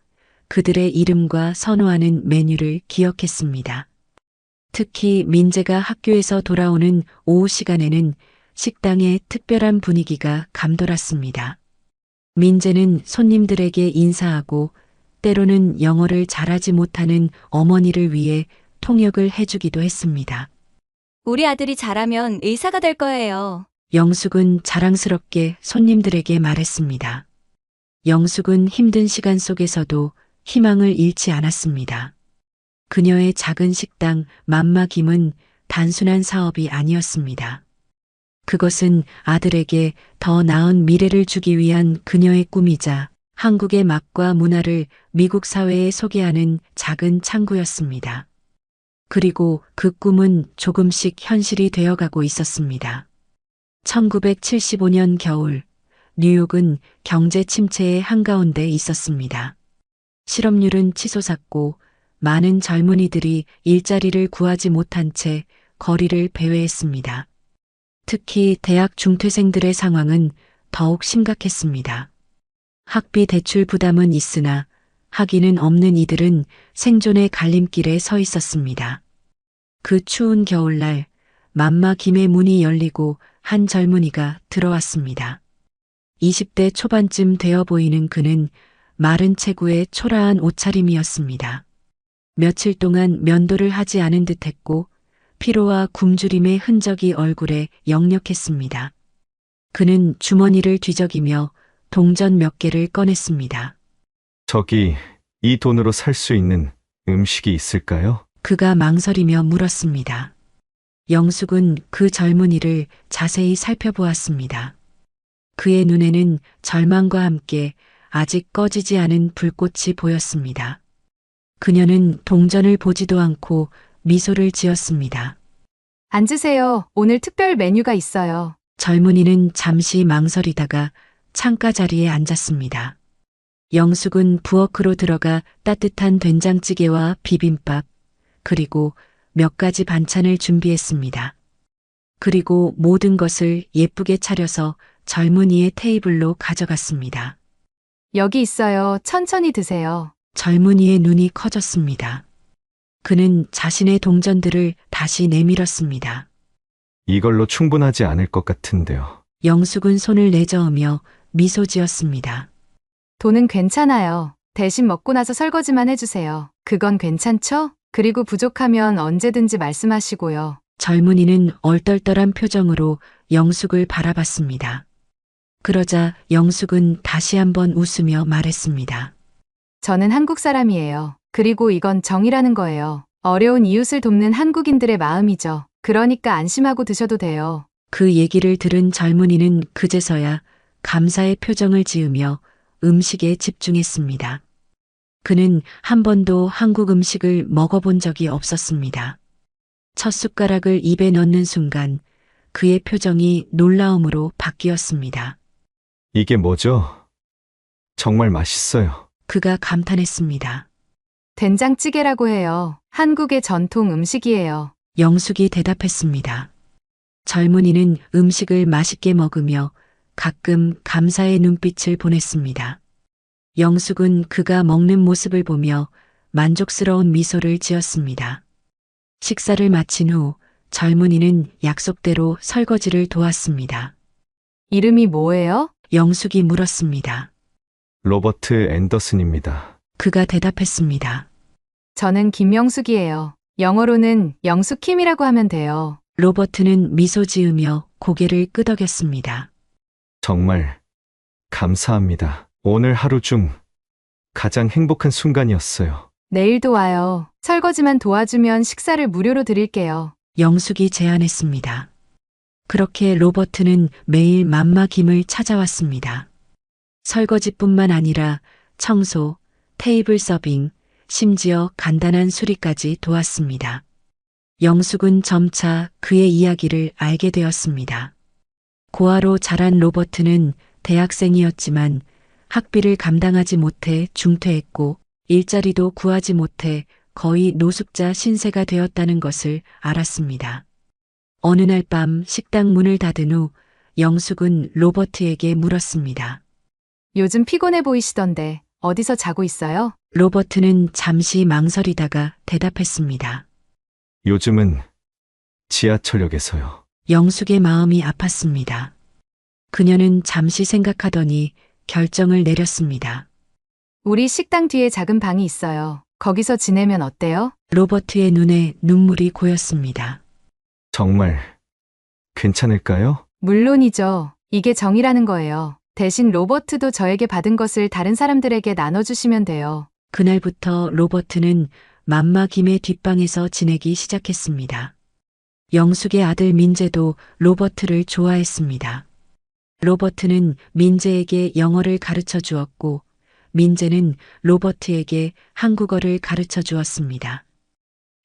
그들의 이름과 선호하는 메뉴를 기억했습니다. 특히 민재가 학교에서 돌아오는 오후 시간에는 식당의 특별한 분위기가 감돌았습니다. 민재는 손님들에게 인사하고 때로는 영어를 잘하지 못하는 어머니를 위해 통역을 해주기도 했습니다. 우리 아들이 잘하면 의사가 될 거예요. 영숙은 자랑스럽게 손님들에게 말했습니다. 영숙은 힘든 시간 속에서도 희망을 잃지 않았습니다. 그녀의 작은 식당 맘마김은 단순한 사업이 아니었습니다. 그것은 아들에게 더 나은 미래를 주기 위한 그녀의 꿈이자 한국의 맛과 문화를 미국 사회에 소개하는 작은 창구였습니다. 그리고 그 꿈은 조금씩 현실이 되어가고 있었습니다. 1975년 겨울, 뉴욕은 경제 침체의 한가운데 있었습니다. 실업률은 치솟았고 많은 젊은이들이 일자리를 구하지 못한 채 거리를 배회했습니다. 특히 대학 중퇴생들의 상황은 더욱 심각했습니다. 학비 대출 부담은 있으나 학위는 없는 이들은 생존의 갈림길에 서 있었습니다. 그 추운 겨울날 맘마김의 문이 열리고 한 젊은이가 들어왔습니다. 20대 초반쯤 되어 보이는 그는 마른 체구의 초라한 옷차림이었습니다. 며칠 동안 면도를 하지 않은 듯했고 피로와 굶주림의 흔적이 얼굴에 역력했습니다. 그는 주머니를 뒤적이며 동전 몇 개를 꺼냈습니다. 저기, 이 돈으로 살 수 있는 음식이 있을까요? 그가 망설이며 물었습니다. 영숙은 그 젊은이를 자세히 살펴보았습니다. 그의 눈에는 절망과 함께 아직 꺼지지 않은 불꽃이 보였습니다. 그녀는 동전을 보지도 않고 미소를 지었습니다. 앉으세요. 오늘 특별 메뉴가 있어요. 젊은이는 잠시 망설이다가 창가 자리에 앉았습니다. 영숙은 부엌으로 들어가 따뜻한 된장찌개와 비빔밥, 그리고 몇 가지 반찬을 준비했습니다. 그리고 모든 것을 예쁘게 차려서 젊은이의 테이블로 가져갔습니다. 여기 있어요. 천천히 드세요. 젊은이의 눈이 커졌습니다. 그는 자신의 동전들을 다시 내밀었습니다. 이걸로 충분하지 않을 것 같은데요. 영숙은 손을 내저으며 미소 지었습니다. 돈은 괜찮아요. 대신 먹고 나서 설거지만 해주세요. 그건 괜찮죠? 그리고 부족하면 언제든지 말씀하시고요. 젊은이는 얼떨떨한 표정으로 영숙을 바라봤습니다. 그러자 영숙은 다시 한번 웃으며 말했습니다. 저는 한국 사람이에요. 그리고 이건 정이라는 거예요. 어려운 이웃을 돕는 한국인들의 마음이죠. 그러니까 안심하고 드셔도 돼요. 그 얘기를 들은 젊은이는 그제서야 감사의 표정을 지으며 음식에 집중했습니다. 그는 한 번도 한국 음식을 먹어본 적이 없었습니다. 첫 숟가락을 입에 넣는 순간 그의 표정이 놀라움으로 바뀌었습니다. 이게 뭐죠? 정말 맛있어요. 그가 감탄했습니다. 된장찌개라고 해요. 한국의 전통 음식이에요. 영숙이 대답했습니다. 젊은이는 음식을 맛있게 먹으며 가끔 감사의 눈빛을 보냈습니다. 영숙은 그가 먹는 모습을 보며 만족스러운 미소를 지었습니다. 식사를 마친 후 젊은이는 약속대로 설거지를 도왔습니다. 이름이 뭐예요? 영숙이 물었습니다. 로버트 앤더슨입니다. 그가 대답했습니다. 저는 김영숙이에요. 영어로는 영숙킴이라고 하면 돼요. 로버트는 미소 지으며 고개를 끄덕였습니다. 정말 감사합니다. 오늘 하루 중 가장 행복한 순간이었어요. 내일도 와요. 설거지만 도와주면 식사를 무료로 드릴게요. 영숙이 제안했습니다. 그렇게 로버트는 매일 맘마김을 찾아왔습니다. 설거지뿐만 아니라 청소, 테이블 서빙, 심지어 간단한 수리까지 도왔습니다. 영숙은 점차 그의 이야기를 알게 되었습니다. 고아로 자란 로버트는 대학생이었지만 학비를 감당하지 못해 중퇴했고 일자리도 구하지 못해 거의 노숙자 신세가 되었다는 것을 알았습니다. 어느 날 밤 식당 문을 닫은 후 영숙은 로버트에게 물었습니다. 요즘 피곤해 보이시던데 어디서 자고 있어요? 로버트는 잠시 망설이다가 대답했습니다. 요즘은 지하철역에서요. 영숙의 마음이 아팠습니다. 그녀는 잠시 생각하더니 결정을 내렸습니다. 우리 식당 뒤에 작은 방이 있어요. 거기서 지내면 어때요? 로버트의 눈에 눈물이 고였습니다. 정말 괜찮을까요? 물론이죠. 이게 정이라는 거예요. 대신 로버트도 저에게 받은 것을 다른 사람들에게 나눠주시면 돼요. 그날부터 로버트는 맘마김의 뒷방에서 지내기 시작했습니다. 영숙의 아들 민재도 로버트를 좋아했습니다. 로버트는 민재에게 영어를 가르쳐 주었고 민재는 로버트에게 한국어를 가르쳐 주었습니다.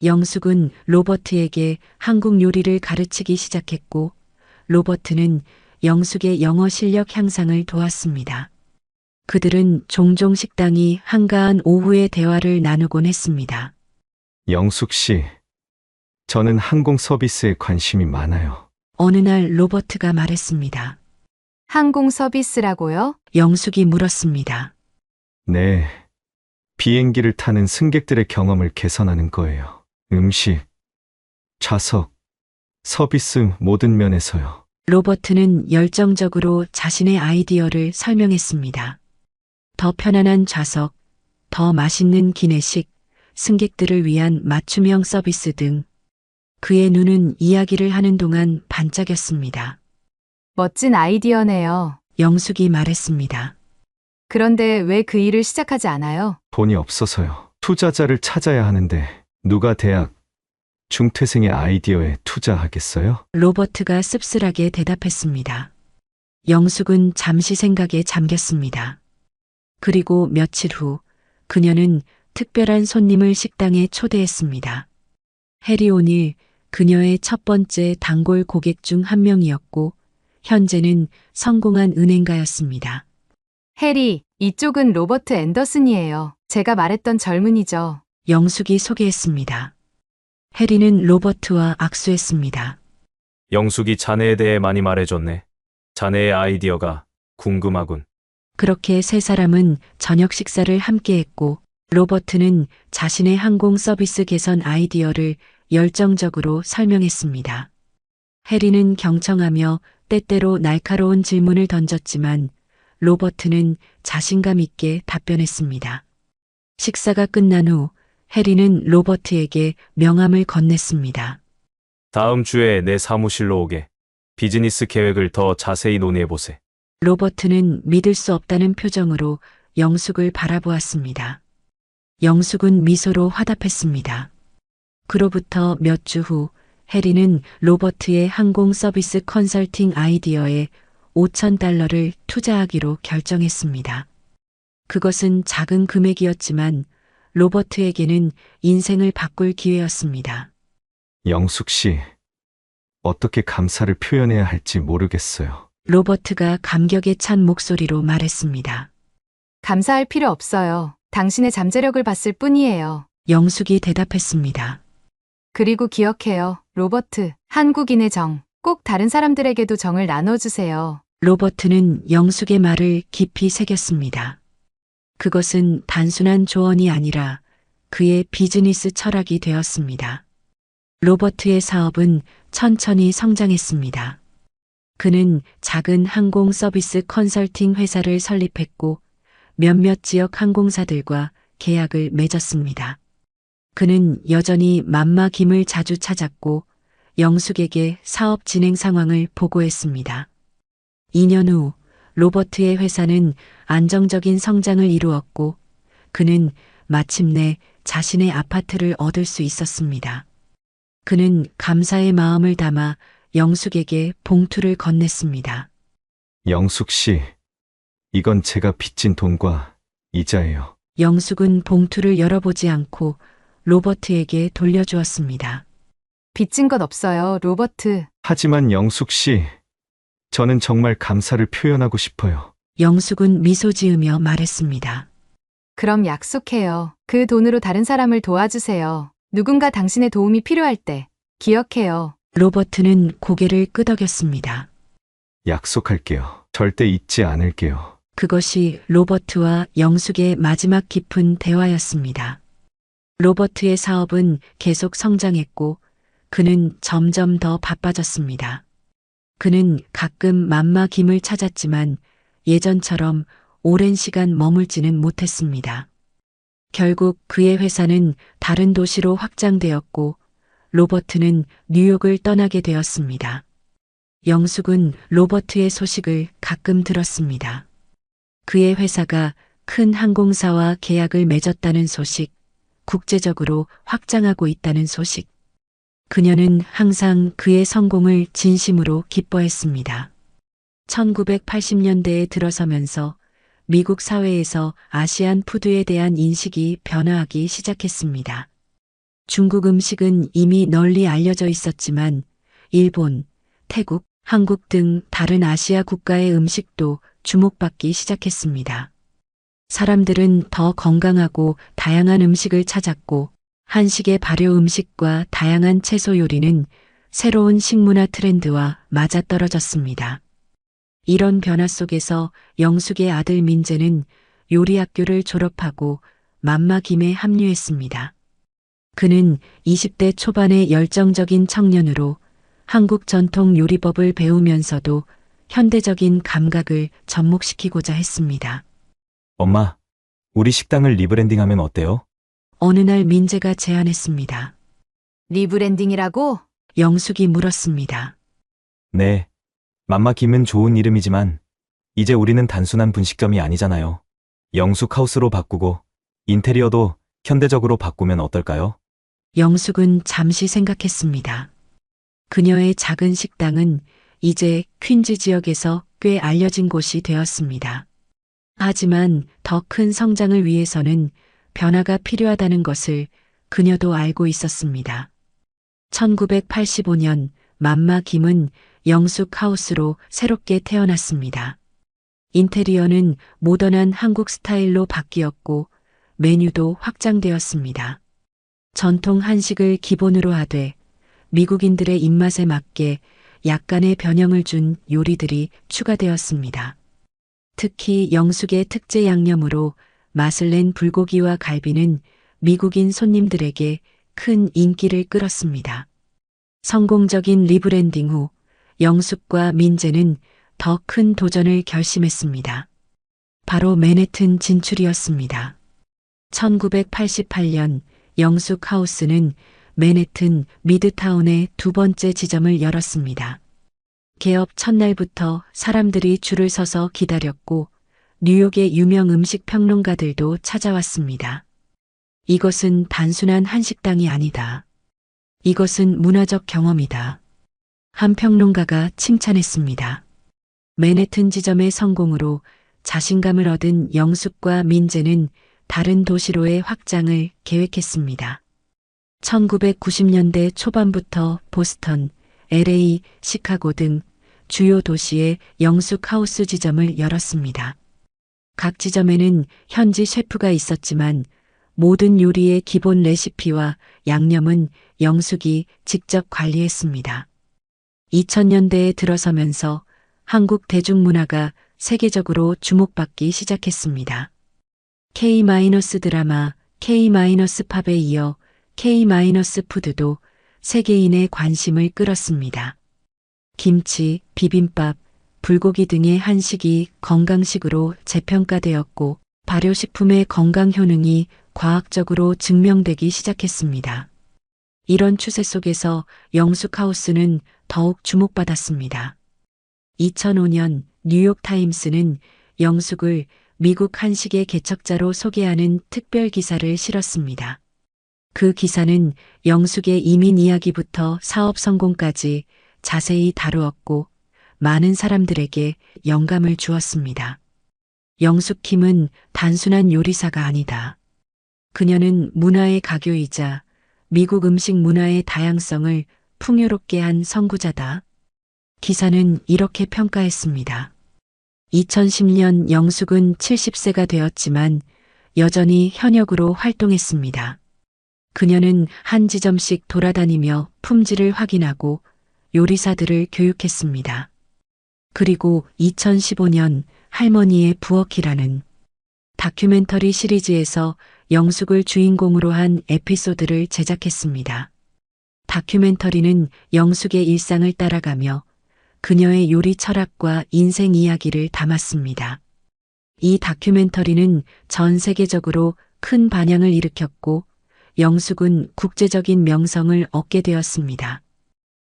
영숙은 로버트에게 한국 요리를 가르치기 시작했고 로버트는 영숙의 영어 실력 향상을 도왔습니다. 그들은 종종 식당이 한가한 오후의 대화를 나누곤 했습니다. 영숙 씨, 저는 항공 서비스에 관심이 많아요. 어느 날 로버트가 말했습니다. 항공 서비스라고요? 영숙이 물었습니다. 네. 비행기를 타는 승객들의 경험을 개선하는 거예요. 음식, 좌석, 서비스 모든 면에서요. 로버트는 열정적으로 자신의 아이디어를 설명했습니다. 더 편안한 좌석, 더 맛있는 기내식, 승객들을 위한 맞춤형 서비스 등 그의 눈은 이야기를 하는 동안 반짝였습니다. 멋진 아이디어네요. 영숙이 말했습니다. 그런데 왜 그 일을 시작하지 않아요? 돈이 없어서요. 투자자를 찾아야 하는데 누가 대학 중퇴생의 아이디어에 투자하겠어요? 로버트가 씁쓸하게 대답했습니다. 영숙은 잠시 생각에 잠겼습니다. 그리고 며칠 후 그녀는 특별한 손님을 식당에 초대했습니다. 해리 오닐, 그녀의 첫 번째 단골 고객 중 한 명이었고 현재는 성공한 은행가였습니다. 해리, 이쪽은 로버트 앤더슨이에요. 제가 말했던 젊은이죠. 영숙이 소개했습니다. 해리는 로버트와 악수했습니다. 영숙이 자네에 대해 많이 말해줬네. 자네의 아이디어가 궁금하군. 그렇게 세 사람은 저녁 식사를 함께 했고 로버트는 자신의 항공 서비스 개선 아이디어를 열정적으로 설명했습니다. 해리는 경청하며 때때로 날카로운 질문을 던졌지만 로버트는 자신감 있게 답변했습니다. 식사가 끝난 후 해리는 로버트에게 명함을 건넸습니다. 다음 주에 내 사무실로 오게. 비즈니스 계획을 더 자세히 논의해보세. 로버트는 믿을 수 없다는 표정으로 영숙을 바라보았습니다. 영숙은 미소로 화답했습니다. 그로부터 몇 주 후 해리는 로버트의 항공 서비스 컨설팅 아이디어에 $5,000를 투자하기로 결정했습니다. 그것은 작은 금액이었지만 로버트에게는 인생을 바꿀 기회였습니다. 영숙 씨, 어떻게 감사를 표현해야 할지 모르겠어요. 로버트가 감격에 찬 목소리로 말했습니다. 감사할 필요 없어요. 당신의 잠재력을 봤을 뿐이에요. 영숙이 대답했습니다. 그리고 기억해요, 로버트. 한국인의 정. 꼭 다른 사람들에게도 정을 나눠주세요. 로버트는 영숙의 말을 깊이 새겼습니다. 그것은 단순한 조언이 아니라 그의 비즈니스 철학이 되었습니다. 로버트의 사업은 천천히 성장했습니다. 그는 작은 항공 서비스 컨설팅 회사를 설립했고 몇몇 지역 항공사들과 계약을 맺었습니다. 그는 여전히 맘마김을 자주 찾았고 영숙에게 사업 진행 상황을 보고했습니다. 2년 후 로버트의 회사는 안정적인 성장을 이루었고 그는 마침내 자신의 아파트를 얻을 수 있었습니다. 그는 감사의 마음을 담아 영숙에게 봉투를 건넸습니다. 영숙 씨, 이건 제가 빚진 돈과 이자예요. 영숙은 봉투를 열어보지 않고 로버트에게 돌려주었습니다. 빚진 것 없어요, 로버트. 하지만 영숙 씨, 저는 정말 감사를 표현하고 싶어요. 영숙은 미소 지으며 말했습니다. 그럼 약속해요. 그 돈으로 다른 사람을 도와주세요. 누군가 당신의 도움이 필요할 때 기억해요. 로버트는 고개를 끄덕였습니다. 약속할게요. 절대 잊지 않을게요. 그것이 로버트와 영숙의 마지막 깊은 대화였습니다. 로버트의 사업은 계속 성장했고 그는 점점 더 바빠졌습니다. 그는 가끔 맘마김을 찾았지만 예전처럼 오랜 시간 머물지는 못했습니다. 결국 그의 회사는 다른 도시로 확장되었고 로버트는 뉴욕을 떠나게 되었습니다. 영숙은 로버트의 소식을 가끔 들었습니다. 그의 회사가 큰 항공사와 계약을 맺었다는 소식, 국제적으로 확장하고 있다는 소식. 그녀는 항상 그의 성공을 진심으로 기뻐했습니다. 1980년대에 들어서면서 미국 사회에서 아시안 푸드에 대한 인식이 변화하기 시작했습니다. 중국 음식은 이미 널리 알려져 있었지만 일본, 태국, 한국 등 다른 아시아 국가의 음식도 주목받기 시작했습니다. 사람들은 더 건강하고 다양한 음식을 찾았고 한식의 발효 음식과 다양한 채소 요리는 새로운 식문화 트렌드와 맞아떨어졌습니다. 이런 변화 속에서 영숙의 아들 민재는 요리학교를 졸업하고 맘마김에 합류했습니다. 그는 20대 초반의 열정적인 청년으로 한국 전통 요리법을 배우면서도 현대적인 감각을 접목시키고자 했습니다. 엄마, 우리 식당을 리브랜딩하면 어때요? 어느 날 민재가 제안했습니다. 리브랜딩이라고? 영숙이 물었습니다. 네. 맘마 김은 좋은 이름이지만 이제 우리는 단순한 분식점이 아니잖아요. 영숙 하우스로 바꾸고 인테리어도 현대적으로 바꾸면 어떨까요? 영숙은 잠시 생각했습니다. 그녀의 작은 식당은 이제 퀸즈 지역에서 꽤 알려진 곳이 되었습니다. 하지만 더 큰 성장을 위해서는 변화가 필요하다는 것을 그녀도 알고 있었습니다. 1985년 맘마 김은 영숙 하우스로 새롭게 태어났습니다. 인테리어는 모던한 한국 스타일로 바뀌었고 메뉴도 확장되었습니다. 전통 한식을 기본으로 하되 미국인들의 입맛에 맞게 약간의 변형을 준 요리들이 추가되었습니다. 특히 영숙의 특제 양념으로 맛을 낸 불고기와 갈비는 미국인 손님들에게 큰 인기를 끌었습니다. 성공적인 리브랜딩 후 영숙과 민재는 더 큰 도전을 결심했습니다. 바로 맨해튼 진출이었습니다. 1988년 영숙 하우스는 맨해튼 미드타운에 두 번째 지점을 열었습니다. 개업 첫날부터 사람들이 줄을 서서 기다렸고 뉴욕의 유명 음식 평론가들도 찾아왔습니다. 이것은 단순한 한식당이 아니다. 이것은 문화적 경험이다. 한 평론가가 칭찬했습니다. 맨해튼 지점의 성공으로 자신감을 얻은 영숙과 민재는 다른 도시로의 확장을 계획했습니다. 1990년대 초반부터 보스턴, LA, 시카고 등 주요 도시에 영숙 하우스 지점을 열었습니다. 각 지점에는 현지 셰프가 있었지만 모든 요리의 기본 레시피와 양념은 영숙이 직접 관리했습니다. 2000년대에 들어서면서 한국 대중문화가 세계적으로 주목받기 시작했습니다. K-드라마, K-팝에 이어 K-푸드도 세계인의 관심을 끌었습니다. 김치, 비빔밥, 불고기 등의 한식이 건강식으로 재평가되었고 발효식품의 건강 효능이 과학적으로 증명되기 시작했습니다. 이런 추세 속에서 영숙 하우스는 더욱 주목받았습니다. 2005년 뉴욕타임스는 영숙을 미국 한식의 개척자로 소개하는 특별 기사를 실었습니다. 그 기사는 영숙의 이민 이야기부터 사업 성공까지 자세히 다루었고 많은 사람들에게 영감을 주었습니다. 영숙 김은 단순한 요리사가 아니다. 그녀는 문화의 가교이자 미국 음식 문화의 다양성을 풍요롭게 한 선구자다. 기사는 이렇게 평가했습니다. 2010년 영숙은 70세가 되었지만 여전히 현역으로 활동했습니다. 그녀는 한 지점씩 돌아다니며 품질을 확인하고 요리사들을 교육했습니다. 그리고 2015년 할머니의 부엌이라는 다큐멘터리 시리즈에서 영숙을 주인공으로 한 에피소드를 제작했습니다. 다큐멘터리는 영숙의 일상을 따라가며 그녀의 요리 철학과 인생 이야기를 담았습니다. 이 다큐멘터리는 전 세계적으로 큰 반향을 일으켰고 영숙은 국제적인 명성을 얻게 되었습니다.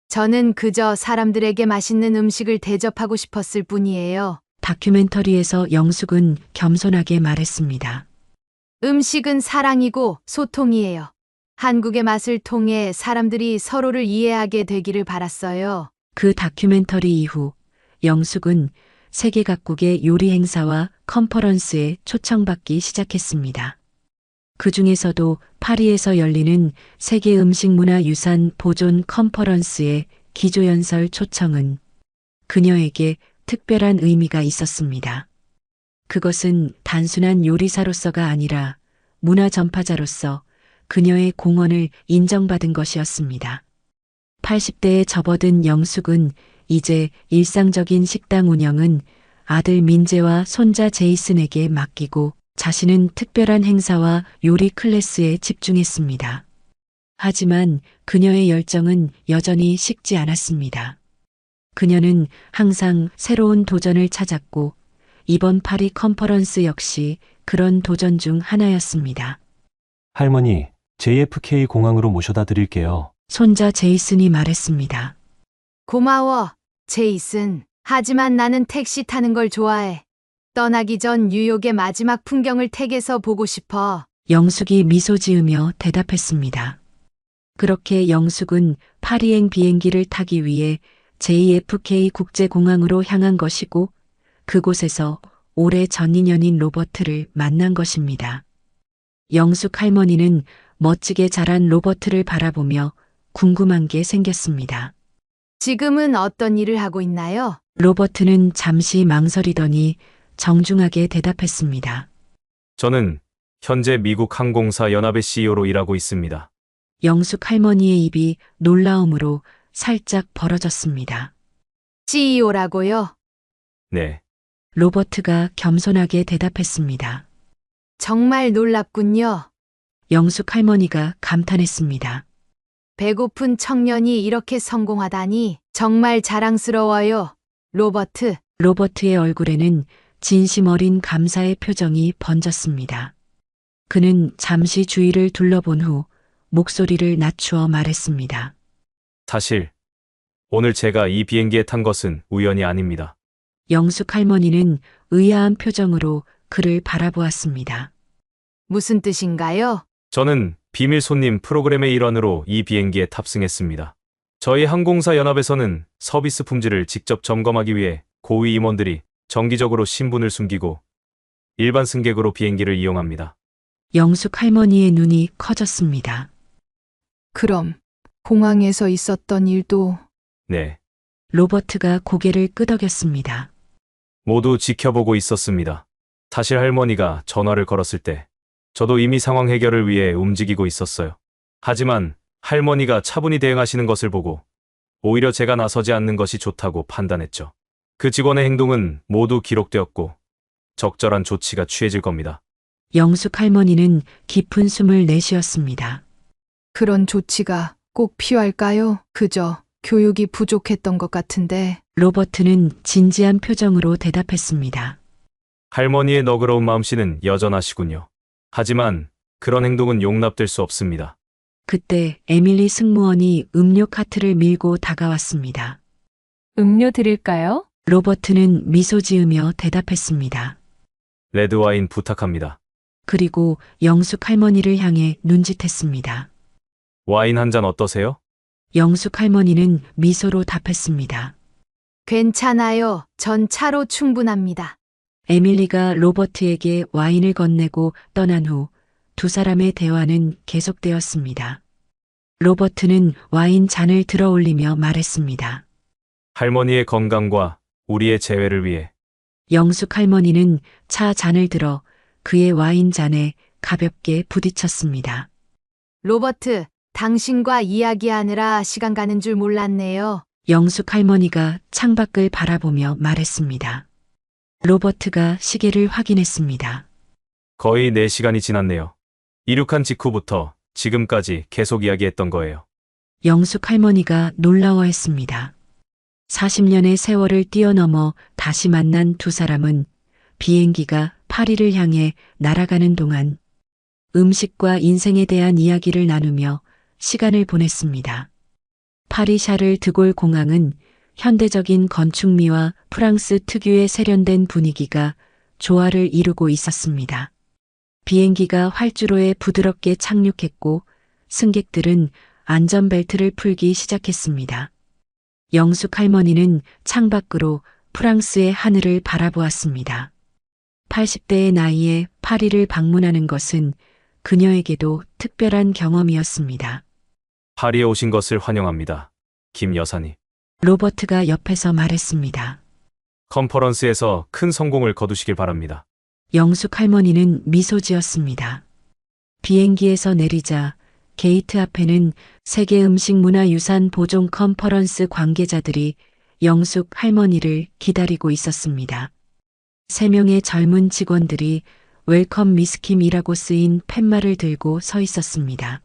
저는 그저 사람들에게 맛있는 음식을 대접하고 싶었을 뿐이에요. 다큐멘터리에서 영숙은 겸손하게 말했습니다. 음식은 사랑이고 소통이에요. 한국의 맛을 통해 사람들이 서로를 이해하게 되기를 바랐어요. 그 다큐멘터리 이후 영숙은 세계 각국의 요리 행사와 컨퍼런스에 초청받기 시작했습니다. 그 중에서도 파리에서 열리는 세계 음식문화유산 보존 컨퍼런스의 기조연설 초청은 그녀에게 특별한 의미가 있었습니다. 그것은 단순한 요리사로서가 아니라 문화 전파자로서 그녀의 공헌을 인정받은 것이었습니다. 80대에 접어든 영숙은 이제 일상적인 식당 운영은 아들 민재와 손자 제이슨에게 맡기고 자신은 특별한 행사와 요리 클래스에 집중했습니다. 하지만 그녀의 열정은 여전히 식지 않았습니다. 그녀는 항상 새로운 도전을 찾았고 이번 파리 컨퍼런스 역시 그런 도전 중 하나였습니다. 할머니, JFK 공항으로 모셔다 드릴게요. 손자 제이슨이 말했습니다. 고마워, 제이슨. 하지만 나는 택시 타는 걸 좋아해. 떠나기 전 뉴욕의 마지막 풍경을 택에서 보고 싶어. 영숙이 미소 지으며 대답했습니다. 그렇게 영숙은 파리행 비행기를 타기 위해 JFK 국제공항으로 향한 것이고 그곳에서 오래 전 인연인 로버트를 만난 것입니다. 영숙 할머니는 멋지게 자란 로버트를 바라보며 궁금한 게 생겼습니다. 지금은 어떤 일을 하고 있나요? 로버트는 잠시 망설이더니 정중하게 대답했습니다. 저는 현재 미국 항공사 연합의 CEO로 일하고 있습니다. 영숙 할머니의 입이 놀라움으로 살짝 벌어졌습니다. CEO라고요? 네. 로버트가 겸손하게 대답했습니다. 정말 놀랍군요. 영숙 할머니가 감탄했습니다. 배고픈 청년이 이렇게 성공하다니 정말 자랑스러워요. 로버트. 로버트의 얼굴에는 진심 어린 감사의 표정이 번졌습니다. 그는 잠시 주위를 둘러본 후 목소리를 낮추어 말했습니다. 사실 오늘 제가 이 비행기에 탄 것은 우연이 아닙니다. 영숙 할머니는 의아한 표정으로 그를 바라보았습니다. 무슨 뜻인가요? 저는 비밀 손님 프로그램의 일환으로 이 비행기에 탑승했습니다. 저희 항공사 연합에서는 서비스 품질을 직접 점검하기 위해 고위 임원들이 정기적으로 신분을 숨기고 일반 승객으로 비행기를 이용합니다. 영숙 할머니의 눈이 커졌습니다. 그럼 공항에서 있었던 일도 네. 로버트가 고개를 끄덕였습니다. 모두 지켜보고 있었습니다. 사실 할머니가 전화를 걸었을 때 저도 이미 상황 해결을 위해 움직이고 있었어요. 하지만 할머니가 차분히 대응하시는 것을 보고 오히려 제가 나서지 않는 것이 좋다고 판단했죠. 그 직원의 행동은 모두 기록되었고 적절한 조치가 취해질 겁니다. 영숙 할머니는 깊은 숨을 내쉬었습니다. 그런 조치가 꼭 필요할까요? 그저 교육이 부족했던 것 같은데. 로버트는 진지한 표정으로 대답했습니다. 할머니의 너그러운 마음씨는 여전하시군요. 하지만 그런 행동은 용납될 수 없습니다. 그때 에밀리 승무원이 음료 카트를 밀고 다가왔습니다. 음료 드릴까요? 로버트는 미소 지으며 대답했습니다. 레드와인 부탁합니다. 그리고 영숙 할머니를 향해 눈짓했습니다. 와인 한 잔 어떠세요? 영숙 할머니는 미소로 답했습니다. 괜찮아요. 전 차로 충분합니다. 에밀리가 로버트에게 와인을 건네고 떠난 후 두 사람의 대화는 계속되었습니다. 로버트는 와인 잔을 들어 올리며 말했습니다. 할머니의 건강과 우리의 재회를 위해. 영숙 할머니는 차 잔을 들어 그의 와인 잔에 가볍게 부딪혔습니다. 로버트, 당신과 이야기하느라 시간 가는 줄 몰랐네요. 영숙 할머니가 창밖을 바라보며 말했습니다. 로버트가 시계를 확인했습니다. 거의 4시간이 지났네요. 이륙한 직후부터 지금까지 계속 이야기했던 거예요. 영숙 할머니가 놀라워했습니다. 40년의 세월을 뛰어넘어 다시 만난 두 사람은 비행기가 파리를 향해 날아가는 동안 음식과 인생에 대한 이야기를 나누며 시간을 보냈습니다. 파리 샤를 드골 공항은 현대적인 건축미와 프랑스 특유의 세련된 분위기가 조화를 이루고 있었습니다. 비행기가 활주로에 부드럽게 착륙했고 승객들은 안전벨트를 풀기 시작했습니다. 영숙 할머니는 창밖으로 프랑스의 하늘을 바라보았습니다. 80대의 나이에 파리를 방문하는 것은 그녀에게도 특별한 경험이었습니다. 파리에 오신 것을 환영합니다. 김 여사님. 로버트가 옆에서 말했습니다. 컨퍼런스에서 큰 성공을 거두시길 바랍니다. 영숙 할머니는 미소 지었습니다. 비행기에서 내리자 게이트 앞에는 세계 음식문화유산 보존 컨퍼런스 관계자들이 영숙 할머니를 기다리고 있었습니다. 3명의 젊은 직원들이 웰컴 미스킴이라고 쓰인 팻말을 들고 서 있었습니다.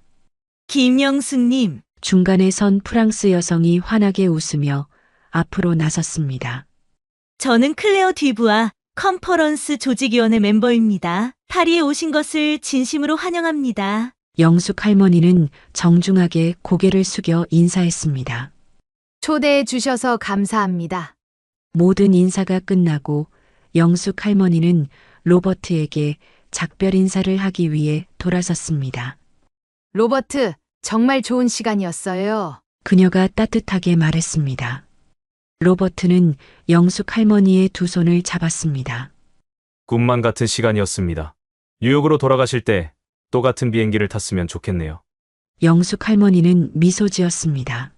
김영숙님, 중간에 선 프랑스 여성이 환하게 웃으며 앞으로 나섰습니다. 저는 클레어 뒤부아 컨퍼런스 조직위원회 멤버입니다. 파리에 오신 것을 진심으로 환영합니다. 영숙 할머니는 정중하게 고개를 숙여 인사했습니다. 초대해 주셔서 감사합니다. 모든 인사가 끝나고 영숙 할머니는 로버트에게 작별 인사를 하기 위해 돌아섰습니다. 로버트, 정말 좋은 시간이었어요. 그녀가 따뜻하게 말했습니다. 로버트는 영숙 할머니의 두 손을 잡았습니다. 꿈만 같은 시간이었습니다. 뉴욕으로 돌아가실 때 또 같은 비행기를 탔으면 좋겠네요. 영숙 할머니는 미소 지었습니다.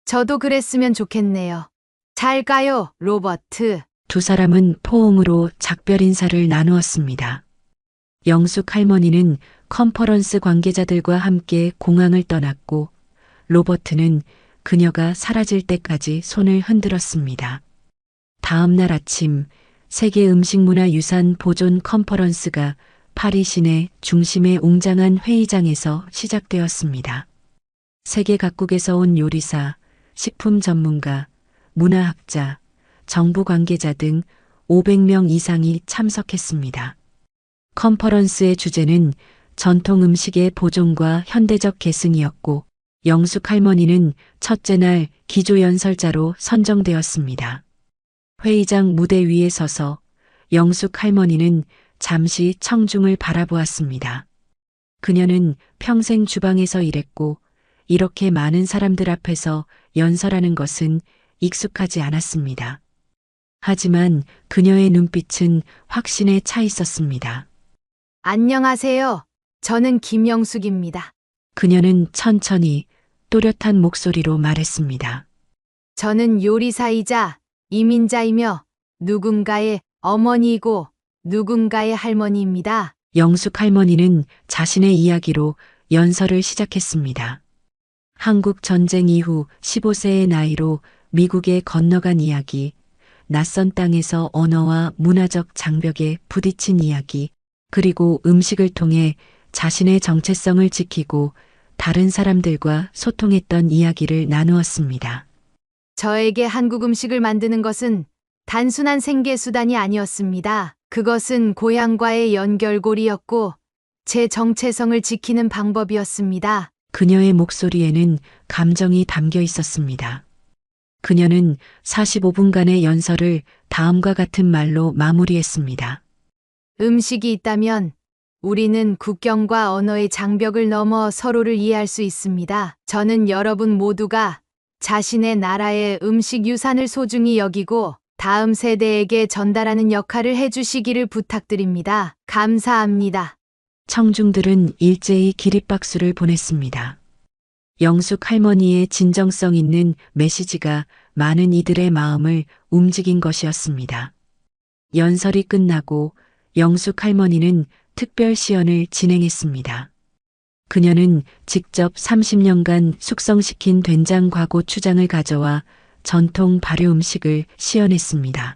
저도 그랬으면 좋겠네요. 잘 가요, 로버트. 두 사람은 포옹으로 작별 인사를 나누었습니다. 영숙 할머니는 컨퍼런스 관계자들과 함께 공항을 떠났고 로버트는 그녀가 사라질 때까지 손을 흔들었습니다. 다음 날 아침 세계 음식문화유산 보존 컨퍼런스가 파리 시내 중심의 웅장한 회의장에서 시작되었습니다. 세계 각국에서 온 요리사, 식품 전문가, 문화학자, 정부 관계자 등 500명 이상이 참석했습니다. 컨퍼런스의 주제는 전통 음식의 보존과 현대적 계승이었고 영숙 할머니는 첫째 날 기조연설자로 선정되었습니다. 회의장 무대 위에 서서 영숙 할머니는 잠시 청중을 바라보았습니다. 그녀는 평생 주방에서 일했고 이렇게 많은 사람들 앞에서 연설하는 것은 익숙하지 않았습니다. 하지만 그녀의 눈빛은 확신에 차 있었습니다. 안녕하세요. 저는 김영숙입니다. 그녀는 천천히 또렷한 목소리로 말했습니다. 저는 요리사이자 이민자이며 누군가의 어머니이고 누군가의 할머니입니다. 영숙 할머니는 자신의 이야기로 연설을 시작했습니다. 한국 전쟁 이후 15세의 나이로 미국에 건너간 이야기, 낯선 땅에서 언어와 문화적 장벽에 부딪힌 이야기, 그리고 음식을 통해 자신의 정체성을 지키고 다른 사람들과 소통했던 이야기를 나누었습니다. 저에게 한국 음식을 만드는 것은 단순한 생계수단이 아니었습니다. 그것은 고향과의 연결고리였고 제 정체성을 지키는 방법이었습니다. 그녀의 목소리에는 감정이 담겨 있었습니다. 그녀는 45분간의 연설을 다음과 같은 말로 마무리했습니다. 음식이 있다면 우리는 국경과 언어의 장벽을 넘어 서로를 이해할 수 있습니다. 저는 여러분 모두가 자신의 나라의 음식 유산을 소중히 여기고 다음 세대에게 전달하는 역할을 해주시기를 부탁드립니다. 감사합니다. 청중들은 일제히 기립박수를 보냈습니다. 영숙 할머니의 진정성 있는 메시지가 많은 이들의 마음을 움직인 것이었습니다. 연설이 끝나고 영숙 할머니는 특별 시연을 진행했습니다. 그녀는 직접 30년간 숙성시킨 된장과 고추장을 가져와 전통 발효 음식을 시연했습니다.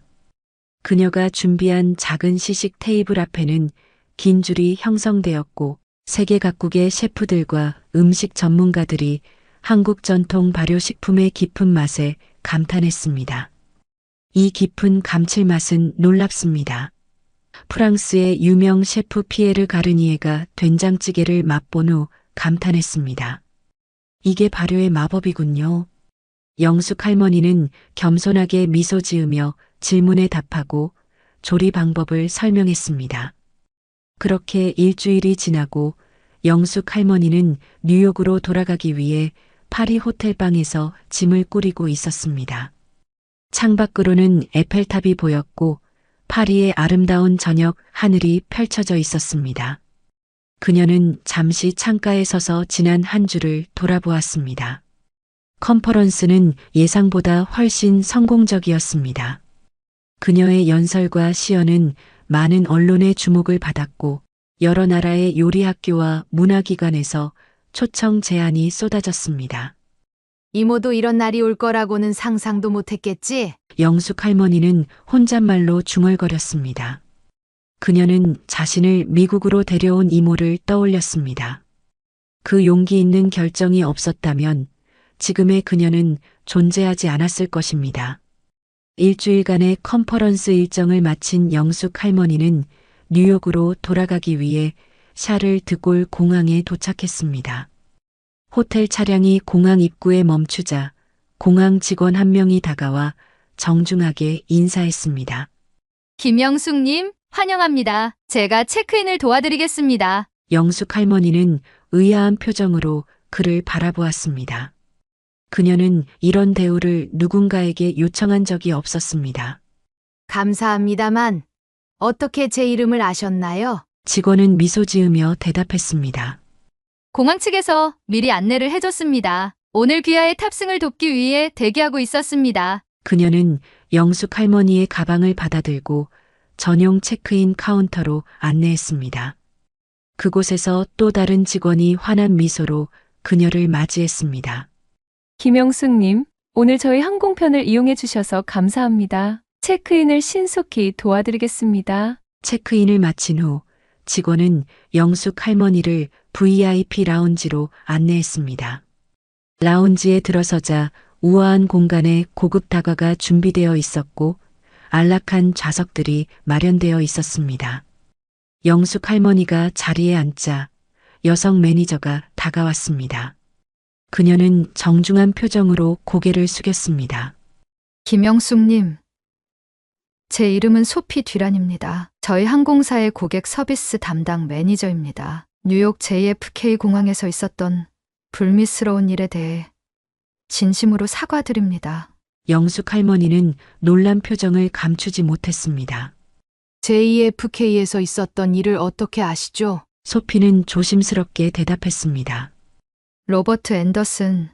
그녀가 준비한 작은 시식 테이블 앞에는 긴 줄이 형성되었고 세계 각국의 셰프들과 음식 전문가들이 한국 전통 발효식품의 깊은 맛에 감탄했습니다. 이 깊은 감칠맛은 놀랍습니다. 프랑스의 유명 셰프 피에르 가르니에가 된장찌개를 맛본 후 감탄했습니다. 이게 발효의 마법이군요. 영숙 할머니는 겸손하게 미소 지으며 질문에 답하고 조리 방법을 설명했습니다. 그렇게 일주일이 지나고 영숙 할머니는 뉴욕으로 돌아가기 위해 파리 호텔방에서 짐을 꾸리고 있었습니다. 창밖으로는 에펠탑이 보였고 파리의 아름다운 저녁 하늘이 펼쳐져 있었습니다. 그녀는 잠시 창가에 서서 지난 한 주를 돌아보았습니다. 컨퍼런스는 예상보다 훨씬 성공적이었습니다. 그녀의 연설과 시연은 많은 언론의 주목을 받았고 여러 나라의 요리학교와 문화기관에서 초청 제안이 쏟아졌습니다. 이모도 이런 날이 올 거라고는 상상도 못했겠지? 영숙 할머니는 혼잣말로 중얼거렸습니다. 그녀는 자신을 미국으로 데려온 이모를 떠올렸습니다. 그 용기 있는 결정이 없었다면 지금의 그녀는 존재하지 않았을 것입니다. 일주일간의 컨퍼런스 일정을 마친 영숙 할머니는 뉴욕으로 돌아가기 위해 샤를 드골 공항에 도착했습니다. 호텔 차량이 공항 입구에 멈추자 공항 직원 한 명이 다가와 정중하게 인사했습니다. 김영숙님, 환영합니다. 제가 체크인을 도와드리겠습니다. 영숙 할머니는 의아한 표정으로 그를 바라보았습니다. 그녀는 이런 대우를 누군가에게 요청한 적이 없었습니다. 감사합니다만 어떻게 제 이름을 아셨나요? 직원은 미소 지으며 대답했습니다. 공항 측에서 미리 안내를 해줬습니다. 오늘 귀하의 탑승을 돕기 위해 대기하고 있었습니다. 그녀는 영숙 할머니의 가방을 받아들고 전용 체크인 카운터로 안내했습니다. 그곳에서 또 다른 직원이 환한 미소로 그녀를 맞이했습니다. 김영숙님, 오늘 저희 항공편을 이용해 주셔서 감사합니다. 체크인을 신속히 도와드리겠습니다. 체크인을 마친 후 직원은 영숙 할머니를 VIP 라운지로 안내했습니다. 라운지에 들어서자 우아한 공간에 고급 다과가 준비되어 있었고 안락한 좌석들이 마련되어 있었습니다. 영숙 할머니가 자리에 앉자 여성 매니저가 다가왔습니다. 그녀는 정중한 표정으로 고개를 숙였습니다. 김영숙님, 제 이름은 소피 뒤란입니다. 저희 항공사의 고객 서비스 담당 매니저입니다. 뉴욕 JFK 공항에서 있었던 불미스러운 일에 대해 진심으로 사과드립니다. 영숙 할머니는 놀란 표정을 감추지 못했습니다. JFK에서 있었던 일을 어떻게 아시죠? 소피는 조심스럽게 대답했습니다. 로버트 앤더슨,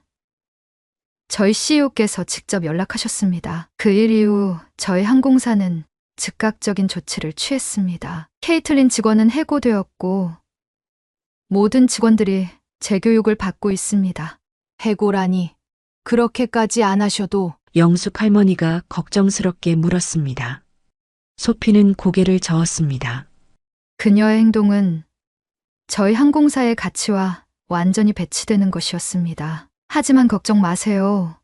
저희 CEO께서 직접 연락하셨습니다. 그 일 이후 저희 항공사는 즉각적인 조치를 취했습니다. 케이틀린 직원은 해고되었고 모든 직원들이 재교육을 받고 있습니다. 해고라니. 그렇게까지 안 하셔도. 영숙 할머니가 걱정스럽게 물었습니다. 소피는 고개를 저었습니다. 그녀의 행동은 저희 항공사의 가치와 완전히 배치되는 것이었습니다. 하지만 걱정 마세요.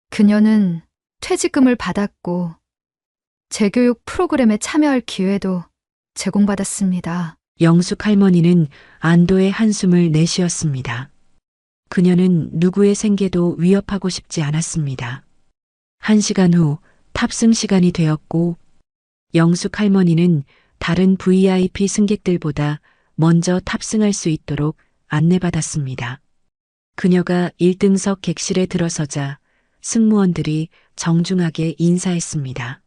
그녀는 퇴직금을 받았고 재교육 프로그램에 참여할 기회도 제공받았습니다. 영숙 할머니는 안도의 한숨을 내쉬었습니다. 그녀는 누구의 생계도 위협하고 싶지 않았습니다. 1시간 후 탑승 시간이 되었고 영숙 할머니는 다른 VIP 승객들보다 먼저 탑승할 수 있도록 안내받았습니다. 그녀가 1등석 객실에 들어서자 승무원들이 정중하게 인사했습니다.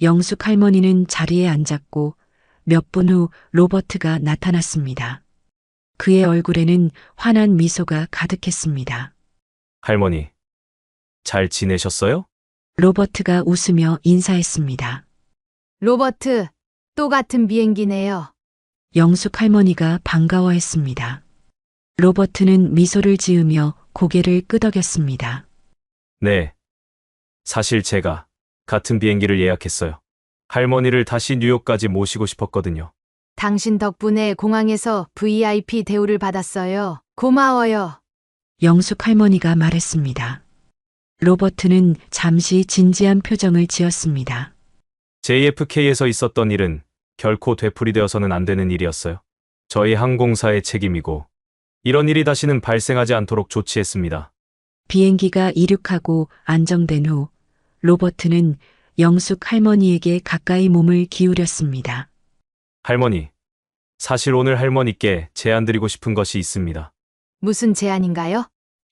영숙 할머니는 자리에 앉았고 몇 분 후 로버트가 나타났습니다. 그의 얼굴에는 환한 미소가 가득했습니다. 할머니, 잘 지내셨어요? 로버트가 웃으며 인사했습니다. 로버트, 또 같은 비행기네요. 영숙 할머니가 반가워했습니다. 로버트는 미소를 지으며 고개를 끄덕였습니다. 네. 사실 제가 같은 비행기를 예약했어요. 할머니를 다시 뉴욕까지 모시고 싶었거든요. 당신 덕분에 공항에서 VIP 대우를 받았어요. 고마워요. 영숙 할머니가 말했습니다. 로버트는 잠시 진지한 표정을 지었습니다. JFK에서 있었던 일은 결코 되풀이되어서는 안 되는 일이었어요. 저희 항공사의 책임이고 이런 일이 다시는 발생하지 않도록 조치했습니다. 비행기가 이륙하고 안정된 후 로버트는 영숙 할머니에게 가까이 몸을 기울였습니다. 할머니, 사실 오늘 할머니께 제안드리고 싶은 것이 있습니다. 무슨 제안인가요?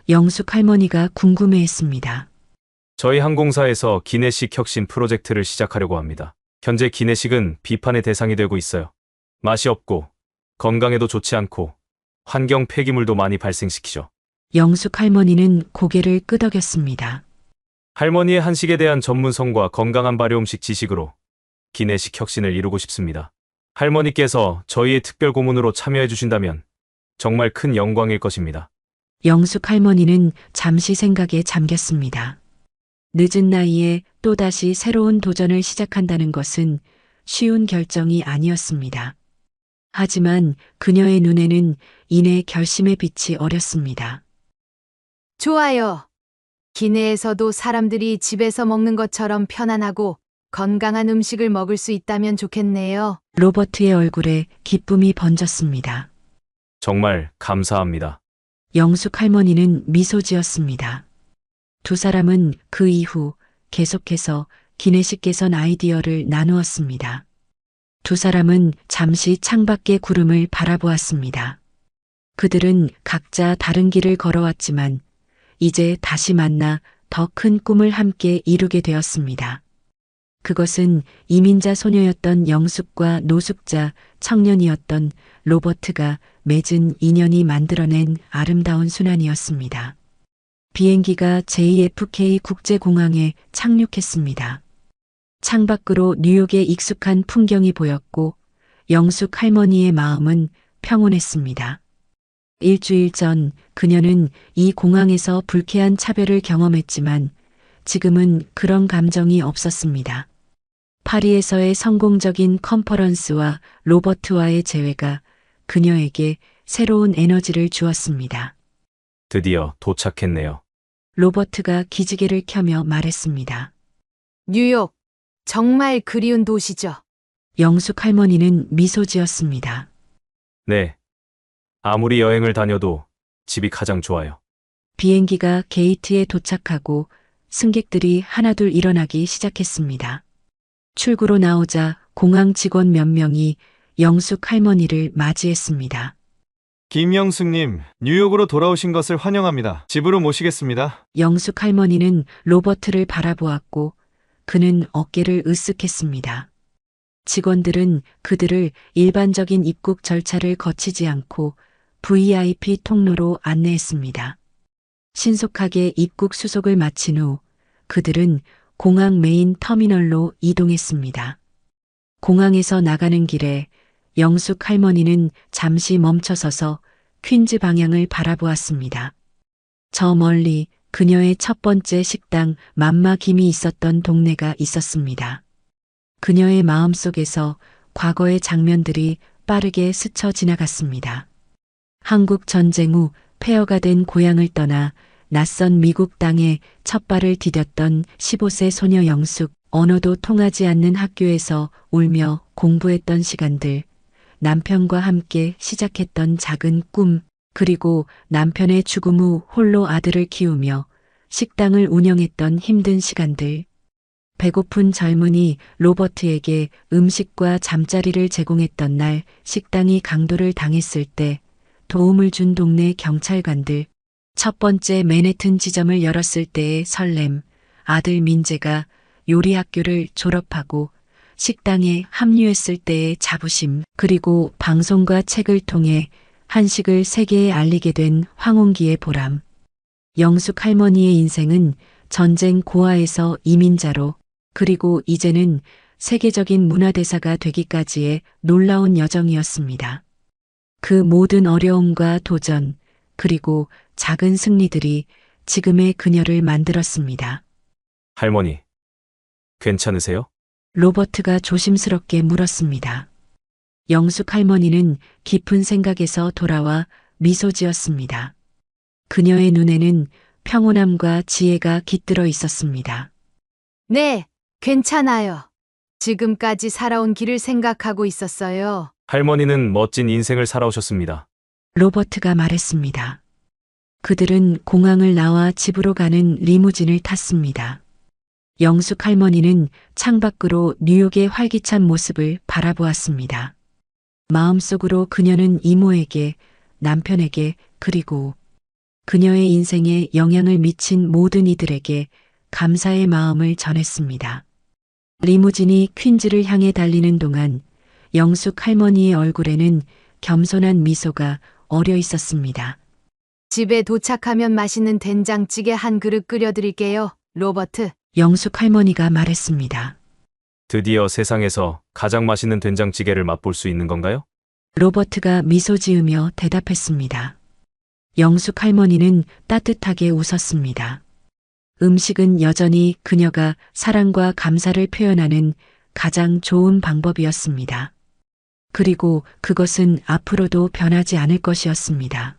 영숙 할머니가 궁금해했습니다. 저희 항공사에서 기내식 혁신 프로젝트를 시작하려고 합니다. 현재 기내식은 비판의 대상이 되고 있어요. 맛이 없고 건강에도 좋지 않고 환경 폐기물도 많이 발생시키죠. 영숙 할머니는 고개를 끄덕였습니다. 할머니의 한식에 대한 전문성과 건강한 발효 음식 지식으로 기내식 혁신을 이루고 싶습니다. 할머니께서 저희의 특별 고문으로 참여해 주신다면 정말 큰 영광일 것입니다. 영숙 할머니는 잠시 생각에 잠겼습니다. 늦은 나이에 또다시 새로운 도전을 시작한다는 것은 쉬운 결정이 아니었습니다. 하지만 그녀의 눈에는 이내 결심의 빛이 어렸습니다. 좋아요. 기내에서도 사람들이 집에서 먹는 것처럼 편안하고 건강한 음식을 먹을 수 있다면 좋겠네요. 로버트의 얼굴에 기쁨이 번졌습니다. 정말 감사합니다. 영숙 할머니는 미소 지었습니다. 두 사람은 그 이후 계속해서 기내식 개선 아이디어를 나누었습니다. 두 사람은 잠시 창밖의 구름을 바라보았습니다. 그들은 각자 다른 길을 걸어왔지만 이제 다시 만나 더 큰 꿈을 함께 이루게 되었습니다. 그것은 이민자 소녀였던 영숙과 노숙자 청년이었던 로버트가 맺은 인연이 만들어낸 아름다운 순환이었습니다. 비행기가 JFK 국제공항에 착륙했습니다. 창밖으로 뉴욕의 익숙한 풍경이 보였고 영숙 할머니의 마음은 평온했습니다. 일주일 전 그녀는 이 공항에서 불쾌한 차별을 경험했지만 지금은 그런 감정이 없었습니다. 파리에서의 성공적인 컨퍼런스와 로버트와의 재회가 그녀에게 새로운 에너지를 주었습니다. 드디어 도착했네요. 로버트가 기지개를 켜며 말했습니다. 뉴욕, 정말 그리운 도시죠. 영숙 할머니는 미소 지었습니다. 네. 아무리 여행을 다녀도 집이 가장 좋아요. 비행기가 게이트에 도착하고 승객들이 하나둘 일어나기 시작했습니다. 출구로 나오자 공항 직원 몇 명이 영숙 할머니를 맞이했습니다. 김영숙님, 뉴욕으로 돌아오신 것을 환영합니다. 집으로 모시겠습니다. 영숙 할머니는 로버트를 바라보았고 그는 어깨를 으쓱했습니다. 직원들은 그들을 일반적인 입국 절차를 거치지 않고 VIP 통로로 안내했습니다. 신속하게 입국 수속을 마친 후 그들은 공항 메인 터미널로 이동했습니다. 공항에서 나가는 길에 영숙 할머니는 잠시 멈춰서서 퀸즈 방향을 바라보았습니다. 저 멀리 그녀의 첫 번째 식당 맘마 김이 있었던 동네가 있었습니다. 그녀의 마음속에서 과거의 장면들이 빠르게 스쳐 지나갔습니다. 한국 전쟁 후 폐허가 된 고향을 떠나 낯선 미국 땅에 첫 발을 디뎠던 15세 소녀 영숙, 언어도 통하지 않는 학교에서 울며 공부했던 시간들, 남편과 함께 시작했던 작은 꿈, 그리고 남편의 죽음 후 홀로 아들을 키우며 식당을 운영했던 힘든 시간들. 배고픈 젊은이 로버트에게 음식과 잠자리를 제공했던 날, 식당이 강도를 당했을 때 도움을 준 동네 경찰관들, 첫 번째 맨해튼 지점을 열었을 때의 설렘, 아들 민재가 요리학교를 졸업하고 식당에 합류했을 때의 자부심, 그리고 방송과 책을 통해 한식을 세계에 알리게 된 황혼기의 보람. 영숙 할머니의 인생은 전쟁 고아에서 이민자로, 그리고 이제는 세계적인 문화대사가 되기까지의 놀라운 여정이었습니다. 그 모든 어려움과 도전, 그리고 작은 승리들이 지금의 그녀를 만들었습니다. 할머니, 괜찮으세요? 로버트가 조심스럽게 물었습니다. 영숙 할머니는 깊은 생각에서 돌아와 미소 지었습니다. 그녀의 눈에는 평온함과 지혜가 깃들어 있었습니다. 네, 괜찮아요. 지금까지 살아온 길을 생각하고 있었어요. 할머니는 멋진 인생을 살아오셨습니다. 로버트가 말했습니다. 그들은 공항을 나와 집으로 가는 리무진을 탔습니다. 영숙 할머니는 창밖으로 뉴욕의 활기찬 모습을 바라보았습니다. 마음속으로 그녀는 이모에게, 남편에게, 그리고 그녀의 인생에 영향을 미친 모든 이들에게 감사의 마음을 전했습니다. 리무진이 퀸즈를 향해 달리는 동안 영숙 할머니의 얼굴에는 겸손한 미소가 어려 있었습니다. 집에 도착하면 맛있는 된장찌개 한 그릇 끓여드릴게요, 로버트. 영숙 할머니가 말했습니다. 드디어 세상에서 가장 맛있는 된장찌개를 맛볼 수 있는 건가요? 로버트가 미소 지으며 대답했습니다. 영숙 할머니는 따뜻하게 웃었습니다. 음식은 여전히 그녀가 사랑과 감사를 표현하는 가장 좋은 방법이었습니다. 그리고 그것은 앞으로도 변하지 않을 것이었습니다.